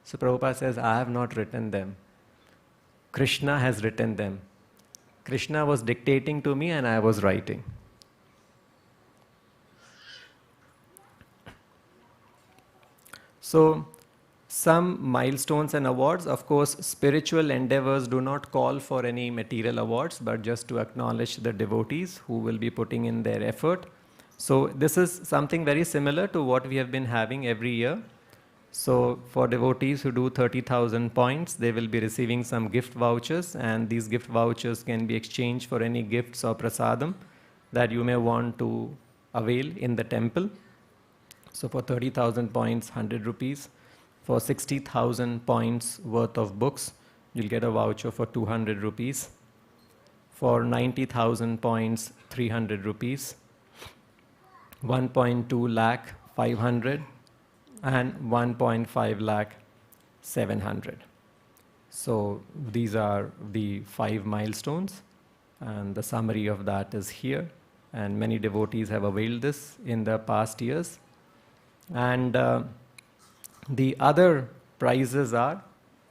So Prabhupada says, I have not written them. Krishna has written them. Krishna was dictating to me and I was writing. So, some milestones and awards. Of course, spiritual endeavors do not call for any material awards, but just to acknowledge the devotees who will be putting in their effort. So, this is something very similar to what we have been having every year. So, for devotees who do 30,000 points, they will be receiving some gift vouchers, and these gift vouchers can be exchanged for any gifts or prasadam that you may want to avail in the temple. So, for 30,000 points, 100 rupees. For 60,000 points worth of books, you'll get a voucher for 200 rupees. For 90,000 points, 300 rupees. 1.2 lakh, 500. And 1.5 lakh, 700. So these are the 5 milestones. And the summary of that is here. And many devotees have availed this in the past years. And the other prizes are,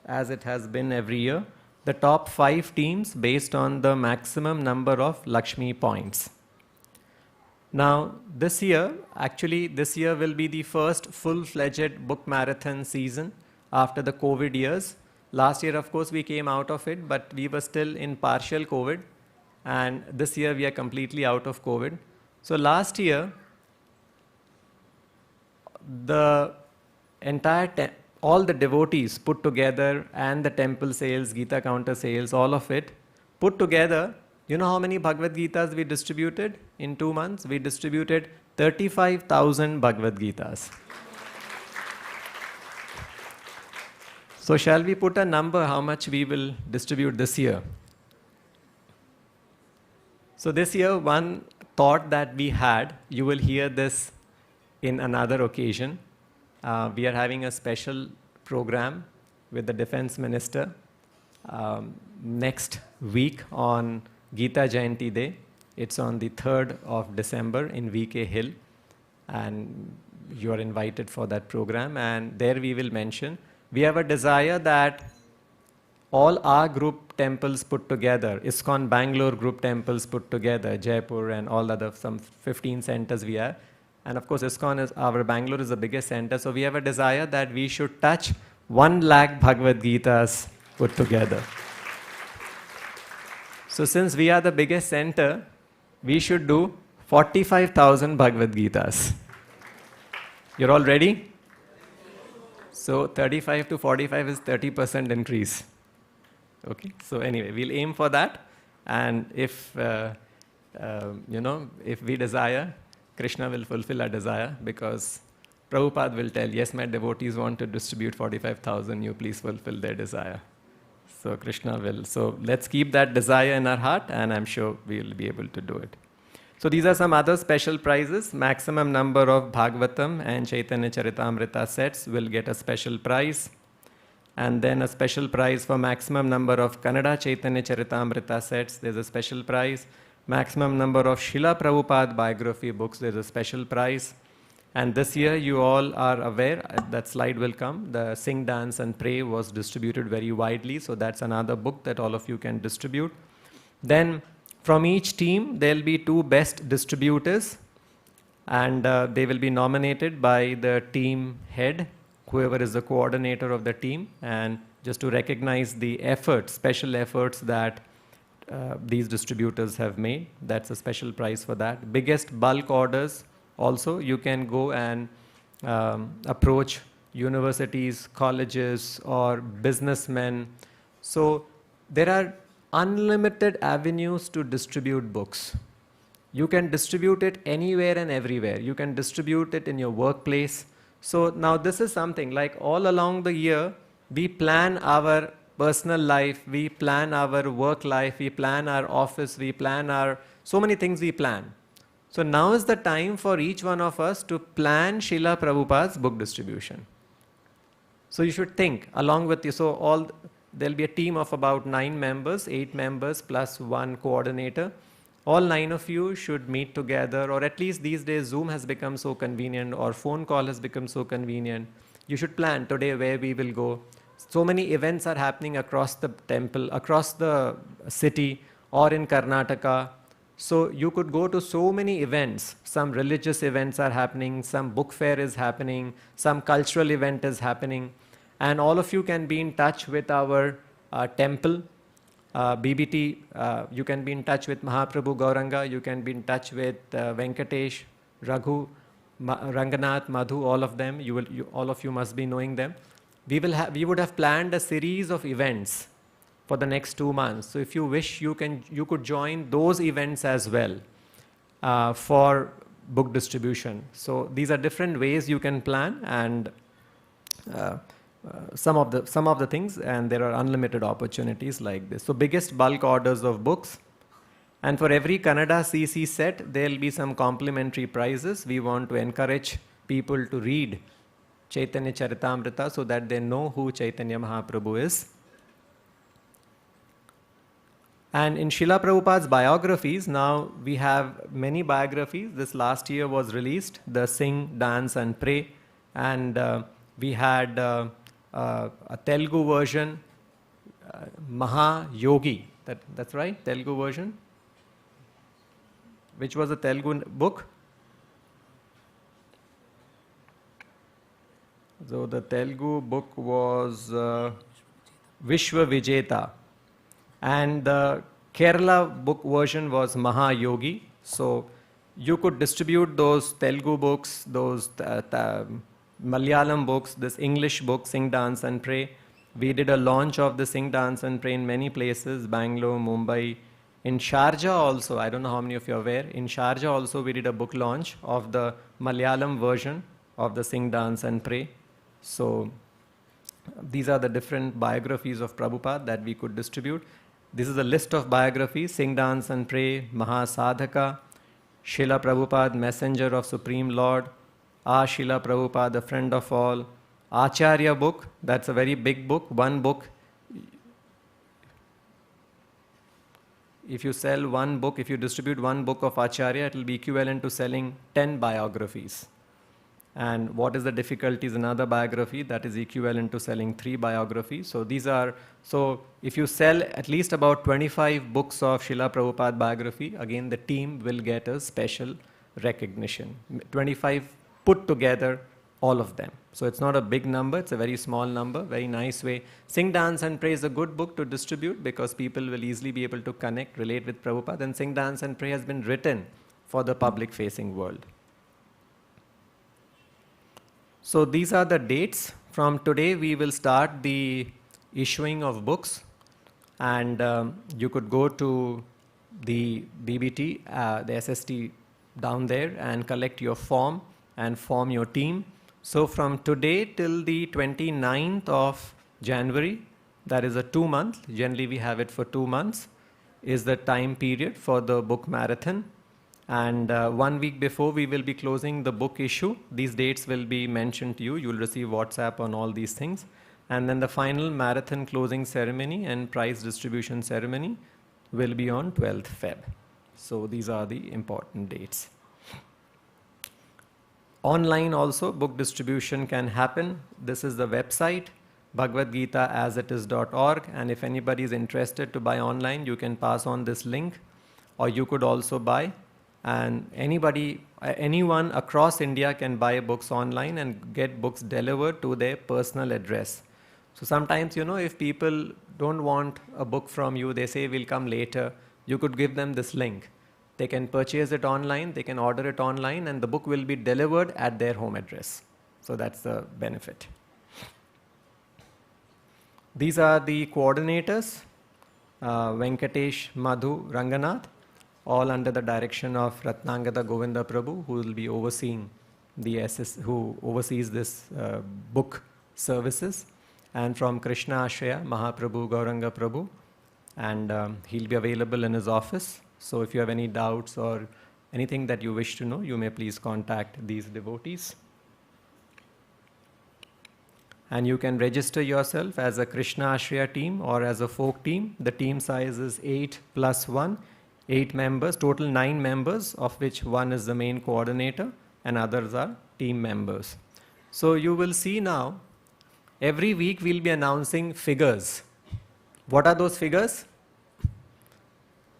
as it has been every year, the top 5 teams based on the maximum number of Lakshmi points. Now, this year will be the first full-fledged book marathon season after the COVID years. Last year, of course, we came out of it, but we were still in partial COVID. And this year, we are completely out of COVID. So last year, all the devotees put together and the temple sales, Gita counter sales, all of it put together, you know how many Bhagavad Gitas we distributed in 2 months? We distributed 35,000 Bhagavad Gitas. So shall we put a number how much we will distribute this year? So this year, one thought that we had, you will hear this in another occasion. We are having a special program with the Defense Minister next week on Gita Jayanti Day. It's on the 3rd of December in VK Hill. And you are invited for that program. And there we will mention, we have a desire that all our group temples put together, ISKCON Bangalore group temples put together, Jaipur and all other, some 15 centers we have. And of course, ISKCON Bangalore is the biggest center. So we have a desire that we should touch 1 lakh Bhagavad Gitas put together. So since we are the biggest center, we should do 45,000 Bhagavad Gitas. You're all ready? So 35 to 45 is 30% increase. Okay. So anyway, we'll aim for that. And if, if we desire, Krishna will fulfill our desire, because Prabhupada will tell, yes, my devotees want to distribute 45,000, you please fulfill their desire. So Krishna will. So let's keep that desire in our heart, and I'm sure we'll be able to do it. So these are some other special prizes. Maximum number of Bhagavatam and Chaitanya Charitamrita sets will get a special prize. And then a special prize for maximum number of Kannada Chaitanya Charitamrita sets, there's a special prize. Maximum number of Srila Prabhupada biography books, there's a special prize. And this year, you all are aware, that slide will come, the Sing, Dance and Pray was distributed very widely, so that's another book that all of you can distribute. Then, from each team, there'll be 2 best distributors, and they will be nominated by the team head, whoever is the coordinator of the team, and just to recognize the efforts, special efforts that these distributors have made. That's a special prize for that. Biggest bulk orders, also you can go and approach universities, colleges, or businessmen. So there are unlimited avenues to distribute books. You can distribute it anywhere and everywhere. You can distribute it in your workplace. So now this is something like all along the year, we plan our personal life, we plan our work life, we plan our office, we plan our, so many things we plan. So now is the time for each one of us to plan Srila Prabhupada's book distribution. So you should think along with you. So there'll be a team of about 9 members, 8 members plus 1 coordinator. All 9 of you should meet together, or at least these days Zoom has become so convenient, or phone call has become so convenient. You should plan today where we will go. So many events are happening across the temple, across the city, or in Karnataka. So you could go to so many events. Some religious events are happening, some book fair is happening, some cultural event is happening. And all of you can be in touch with our temple. BBT, you can be in touch with Mahaprabhu Gauranga, you can be in touch with Venkatesh, Raghu, Ranganath, Madhu, all of them. All of you must be knowing them. We would have planned a series of events for the next 2 months. So if you wish, you could join those events as well for book distribution. So these are different ways you can plan, and some of the things, and there are unlimited opportunities like this. So biggest bulk orders of books, and for every Kannada CC set there will be some complimentary prizes. We want to encourage people to read Chaitanya Charitamrita so that they know who Chaitanya Mahaprabhu is. And in Srila Prabhupada's biographies, now we have many biographies. This last year was released, the Sing, Dance and Pray, and we had a Telugu version, Maha Yogi, that's right, Telugu version, which was a Telugu book. So the Telugu book was Vishwa Vijeta, and the Kerala book version was Maha Yogi. So you could distribute those Telugu books, those Malayalam books, this English book, Sing, Dance and Pray. We did a launch of the Sing, Dance and Pray in many places, Bangalore, Mumbai, in Sharjah also. I don't know how many of you are aware. In Sharjah also we did a book launch of the Malayalam version of the Sing, Dance and Pray. So these are the different biographies of Prabhupada that we could distribute. This is a list of biographies: Sing, Dance and Pray, Mahasadhaka, Srila Prabhupada, Messenger of Supreme Lord, Srila Prabhupada, the Friend of All, Acharya book, that's a very big book, one book. If you sell one book, if you distribute one book of Acharya, it will be equivalent to selling 10 biographies. And what is the difficulty is another biography that is equivalent to selling 3 biographies. So if you sell at least about 25 books of Srila Prabhupada biography, again the team will get a special recognition. 25 put together, all of them. So it's not a big number, it's a very small number, very nice way. Sing, Dance and Pray is a good book to distribute because people will easily be able to connect, relate with Prabhupada. And Sing, Dance and Pray has been written for the public facing world. So these are the dates. From today we will start the issuing of books, and you could go to the BBT, the SST down there, and collect your form and form your team. So from today till the 29th of January, that is a 2 month, generally we have it for 2 months, is the time period for the book marathon. And 1 week before we will be closing the book issue. These dates will be mentioned to you. You will receive WhatsApp on all these things. And then the final marathon closing ceremony and prize distribution ceremony will be on 12th Feb. So these are the important dates. Online also book distribution can happen. This is the website, bhagavadgitaaasitis.org, and if anybody is interested to buy online, you can pass on this link, or you could also buy. And anyone across India can buy books online and get books delivered to their personal address. So sometimes, if people don't want a book from you, they say we'll come later, you could give them this link. They can purchase it online, they can order it online, and the book will be delivered at their home address. So that's the benefit. These are the coordinators. Venkatesh, Madhu, Ranganath, all under the direction of Ratnangada Govinda Prabhu, who will be overseeing who oversees this book services, and from Krishna Ashraya, Mahaprabhu Gauranga Prabhu, and he'll be available in his office. So if you have any doubts or anything that you wish to know, you may please contact these devotees. And you can register yourself as a Krishna Ashraya team or as a folk team. The team size is 8 plus 1, 8 members, total 9 members, of which one is the main coordinator and others are team members. So you will see now, every week we'll be announcing figures. What are those figures?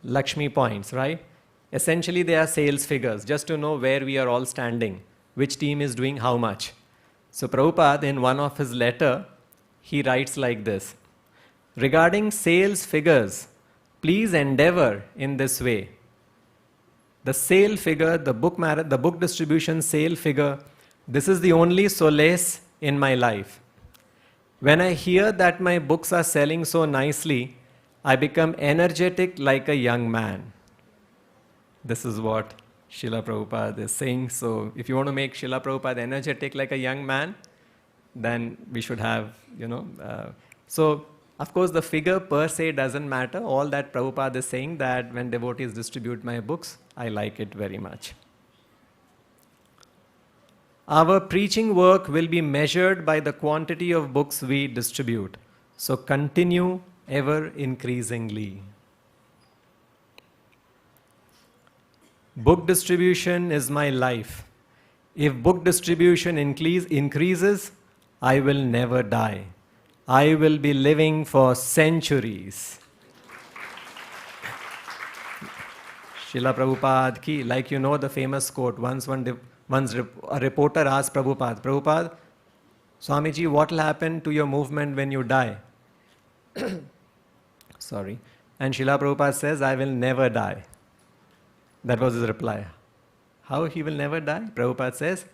Lakshmi points, right? Essentially they are sales figures, just to know where we are all standing, which team is doing how much. So Prabhupada, in one of his letter, he writes like this: regarding sales figures, please endeavor in this way. The sale figure, the book distribution sale figure, this is the only solace in my life. When I hear that my books are selling so nicely, I become energetic like a young man. This is what Srila Prabhupada is saying. So if you want to make Srila Prabhupada energetic like a young man, then we should have, so of course the figure per se doesn't matter. All that Prabhupada is saying, that when devotees distribute my books, I like it very much. Our preaching work will be measured by the quantity of books we distribute. So continue ever increasingly. Book distribution is my life. If book distribution increases, I will never die. I will be living for centuries. Srila Prabhupada ki, like you know the famous quote, once a reporter asked Prabhupada, Swamiji, what will happen to your movement when you die? Sorry. And Srila Prabhupada says, I will never die. That was his reply. How he will never die? Prabhupada says,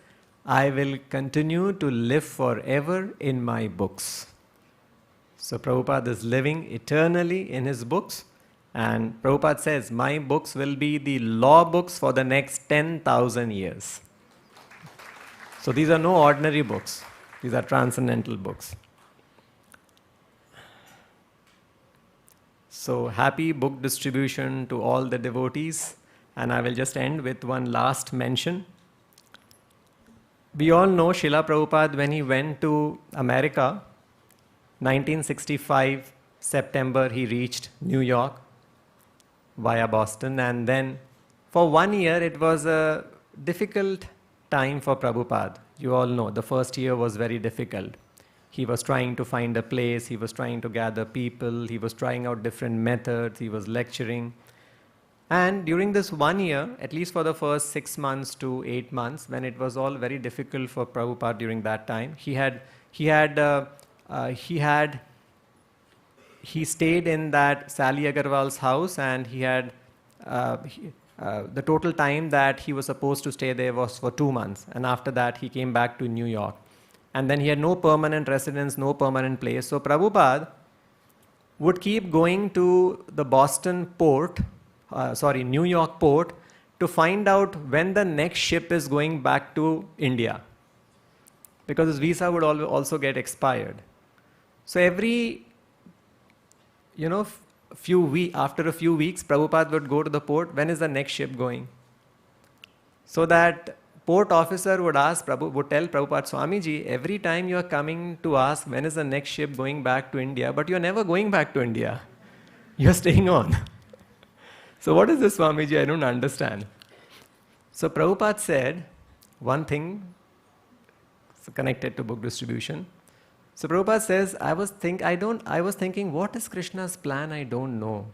I will continue to live forever in my books. So Prabhupada is living eternally in his books, and Prabhupada says, my books will be the law books for the next 10,000 years. So these are no ordinary books. These are transcendental books. So happy book distribution to all the devotees. And I will just end with one last mention. We all know Srila Prabhupada, when he went to America, 1965, September, he reached New York via Boston. And then for 1 year, it was a difficult time for Prabhupada. You all know, the first year was very difficult. He was trying to find a place, he was trying to gather people, he was trying out different methods, he was lecturing. And during this 1 year, at least for the first 6 months to 8 months, when it was all very difficult for Prabhupada during that time, he stayed in that Sally Agarwal's house, and he had the total time that he was supposed to stay there was for 2 months. And after that, he came back to New York. And then he had no permanent residence, no permanent place. So Prabhupada would keep going to the New York port to find out when the next ship is going back to India, because his visa would also get expired. So every, after a few weeks, Prabhupada would go to the port, when is the next ship going? So that port officer would tell Prabhupada, Swamiji, every time you are coming to ask when is the next ship going back to India, but you are never going back to India. You are staying on. So what is this, Swamiji? I don't understand. So Prabhupada said one thing connected to book distribution. So Prabhupada says, I was thinking, what is Krishna's plan? I don't know.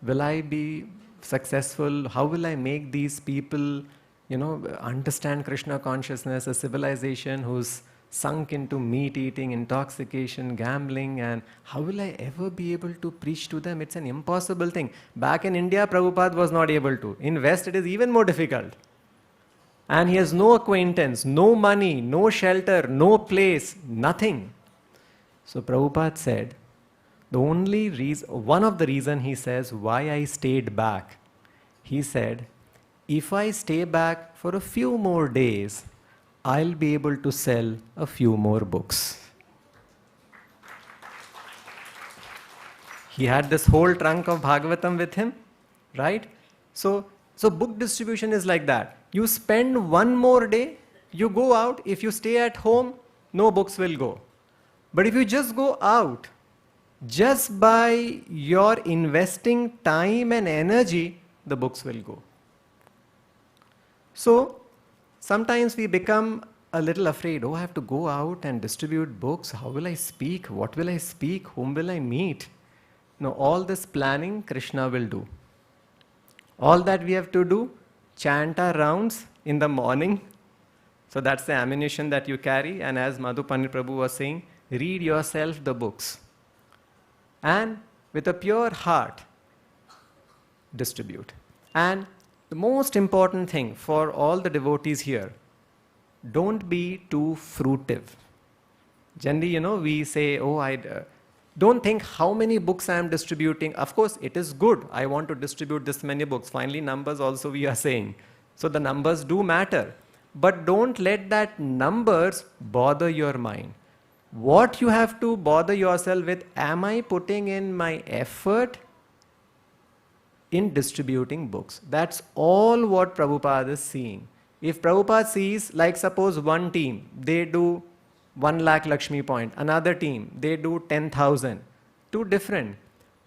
Will I be successful? How will I make these people, understand Krishna consciousness, a civilization who's sunk into meat eating, intoxication, gambling, and how will I ever be able to preach to them? It's an impossible thing. Back in India, Prabhupada was not able to. In West, it is even more difficult. And he has no acquaintance, no money, no shelter, no place, nothing. So Prabhupada said, The only reason, one of the reason he says why I stayed back, he said, if I stay back for a few more days, I'll be able to sell a few more books. He had this whole trunk of Bhagavatam with him, right? So book distribution is like that. You spend one more day, you go out, if you stay at home, no books will go. But if you just go out, just by your investing time and energy, the books will go. So sometimes we become a little afraid, oh, I have to go out and distribute books. How will I speak? What will I speak? Whom will I meet? No, all this planning Krishna will do. All that we have to do, chant our rounds in the morning. So that's the ammunition that you carry. And as Madhu Pandit Prabhu was saying, read yourself the books. And with a pure heart, distribute. And the most important thing for all the devotees here, don't be too fruitive. Generally, we say, oh, don't think how many books I am distributing. Of course, it is good. I want to distribute this many books. Finally, numbers also we are saying. So the numbers do matter. But don't let that numbers bother your mind. What you have to bother yourself with, am I putting in my effort in distributing books? That's all what Prabhupada is seeing. If Prabhupada sees, like suppose one team, they do 1 lakh Lakshmi point, another team, they do 10,000, two different.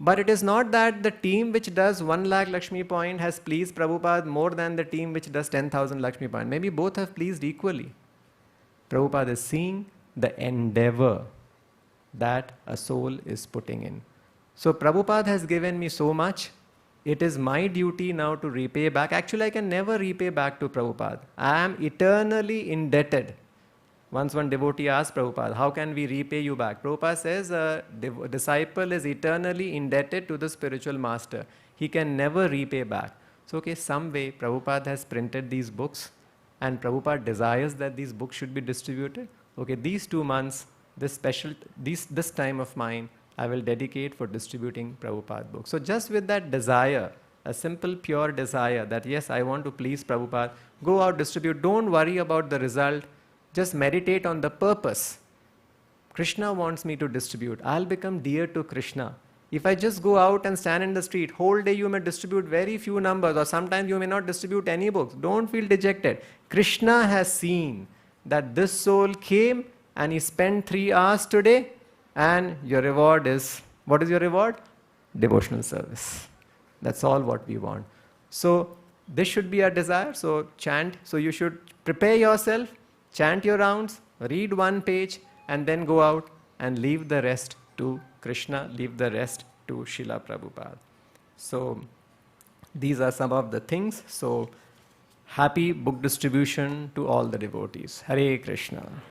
But it is not that the team which does 1 lakh Lakshmi point has pleased Prabhupada more than the team which does 10,000 Lakshmi point. Maybe both have pleased equally. Prabhupada is seeing the endeavor that a soul is putting in. So Prabhupada has given me so much, it is my duty now to repay back. Actually, I can never repay back to Prabhupada. I am eternally indebted. Once one devotee asked Prabhupada, how can we repay you back? Prabhupada says a disciple is eternally indebted to the spiritual master. He can never repay back. So, some way Prabhupada has printed these books and Prabhupada desires that these books should be distributed. These 2 months, this time of mine, I will dedicate for distributing Prabhupada books. So just with that desire, a simple pure desire that yes, I want to please Prabhupada, go out, distribute, don't worry about the result, just meditate on the purpose. Krishna wants me to distribute. I'll become dear to Krishna. If I just go out and stand in the street, whole day you may distribute very few numbers, or sometimes you may not distribute any books. Don't feel dejected. Krishna has seen that this soul came and he spent 3 hours today, and your reward is, what is your reward? Devotional service. That's all what we want. So this should be our desire. So chant. So you should prepare yourself, chant your rounds, read 1 page, and then go out and leave the rest to Krishna, leave the rest to Srila Prabhupada. So these are some of the things. So happy book distribution to all the devotees. Hare Krishna.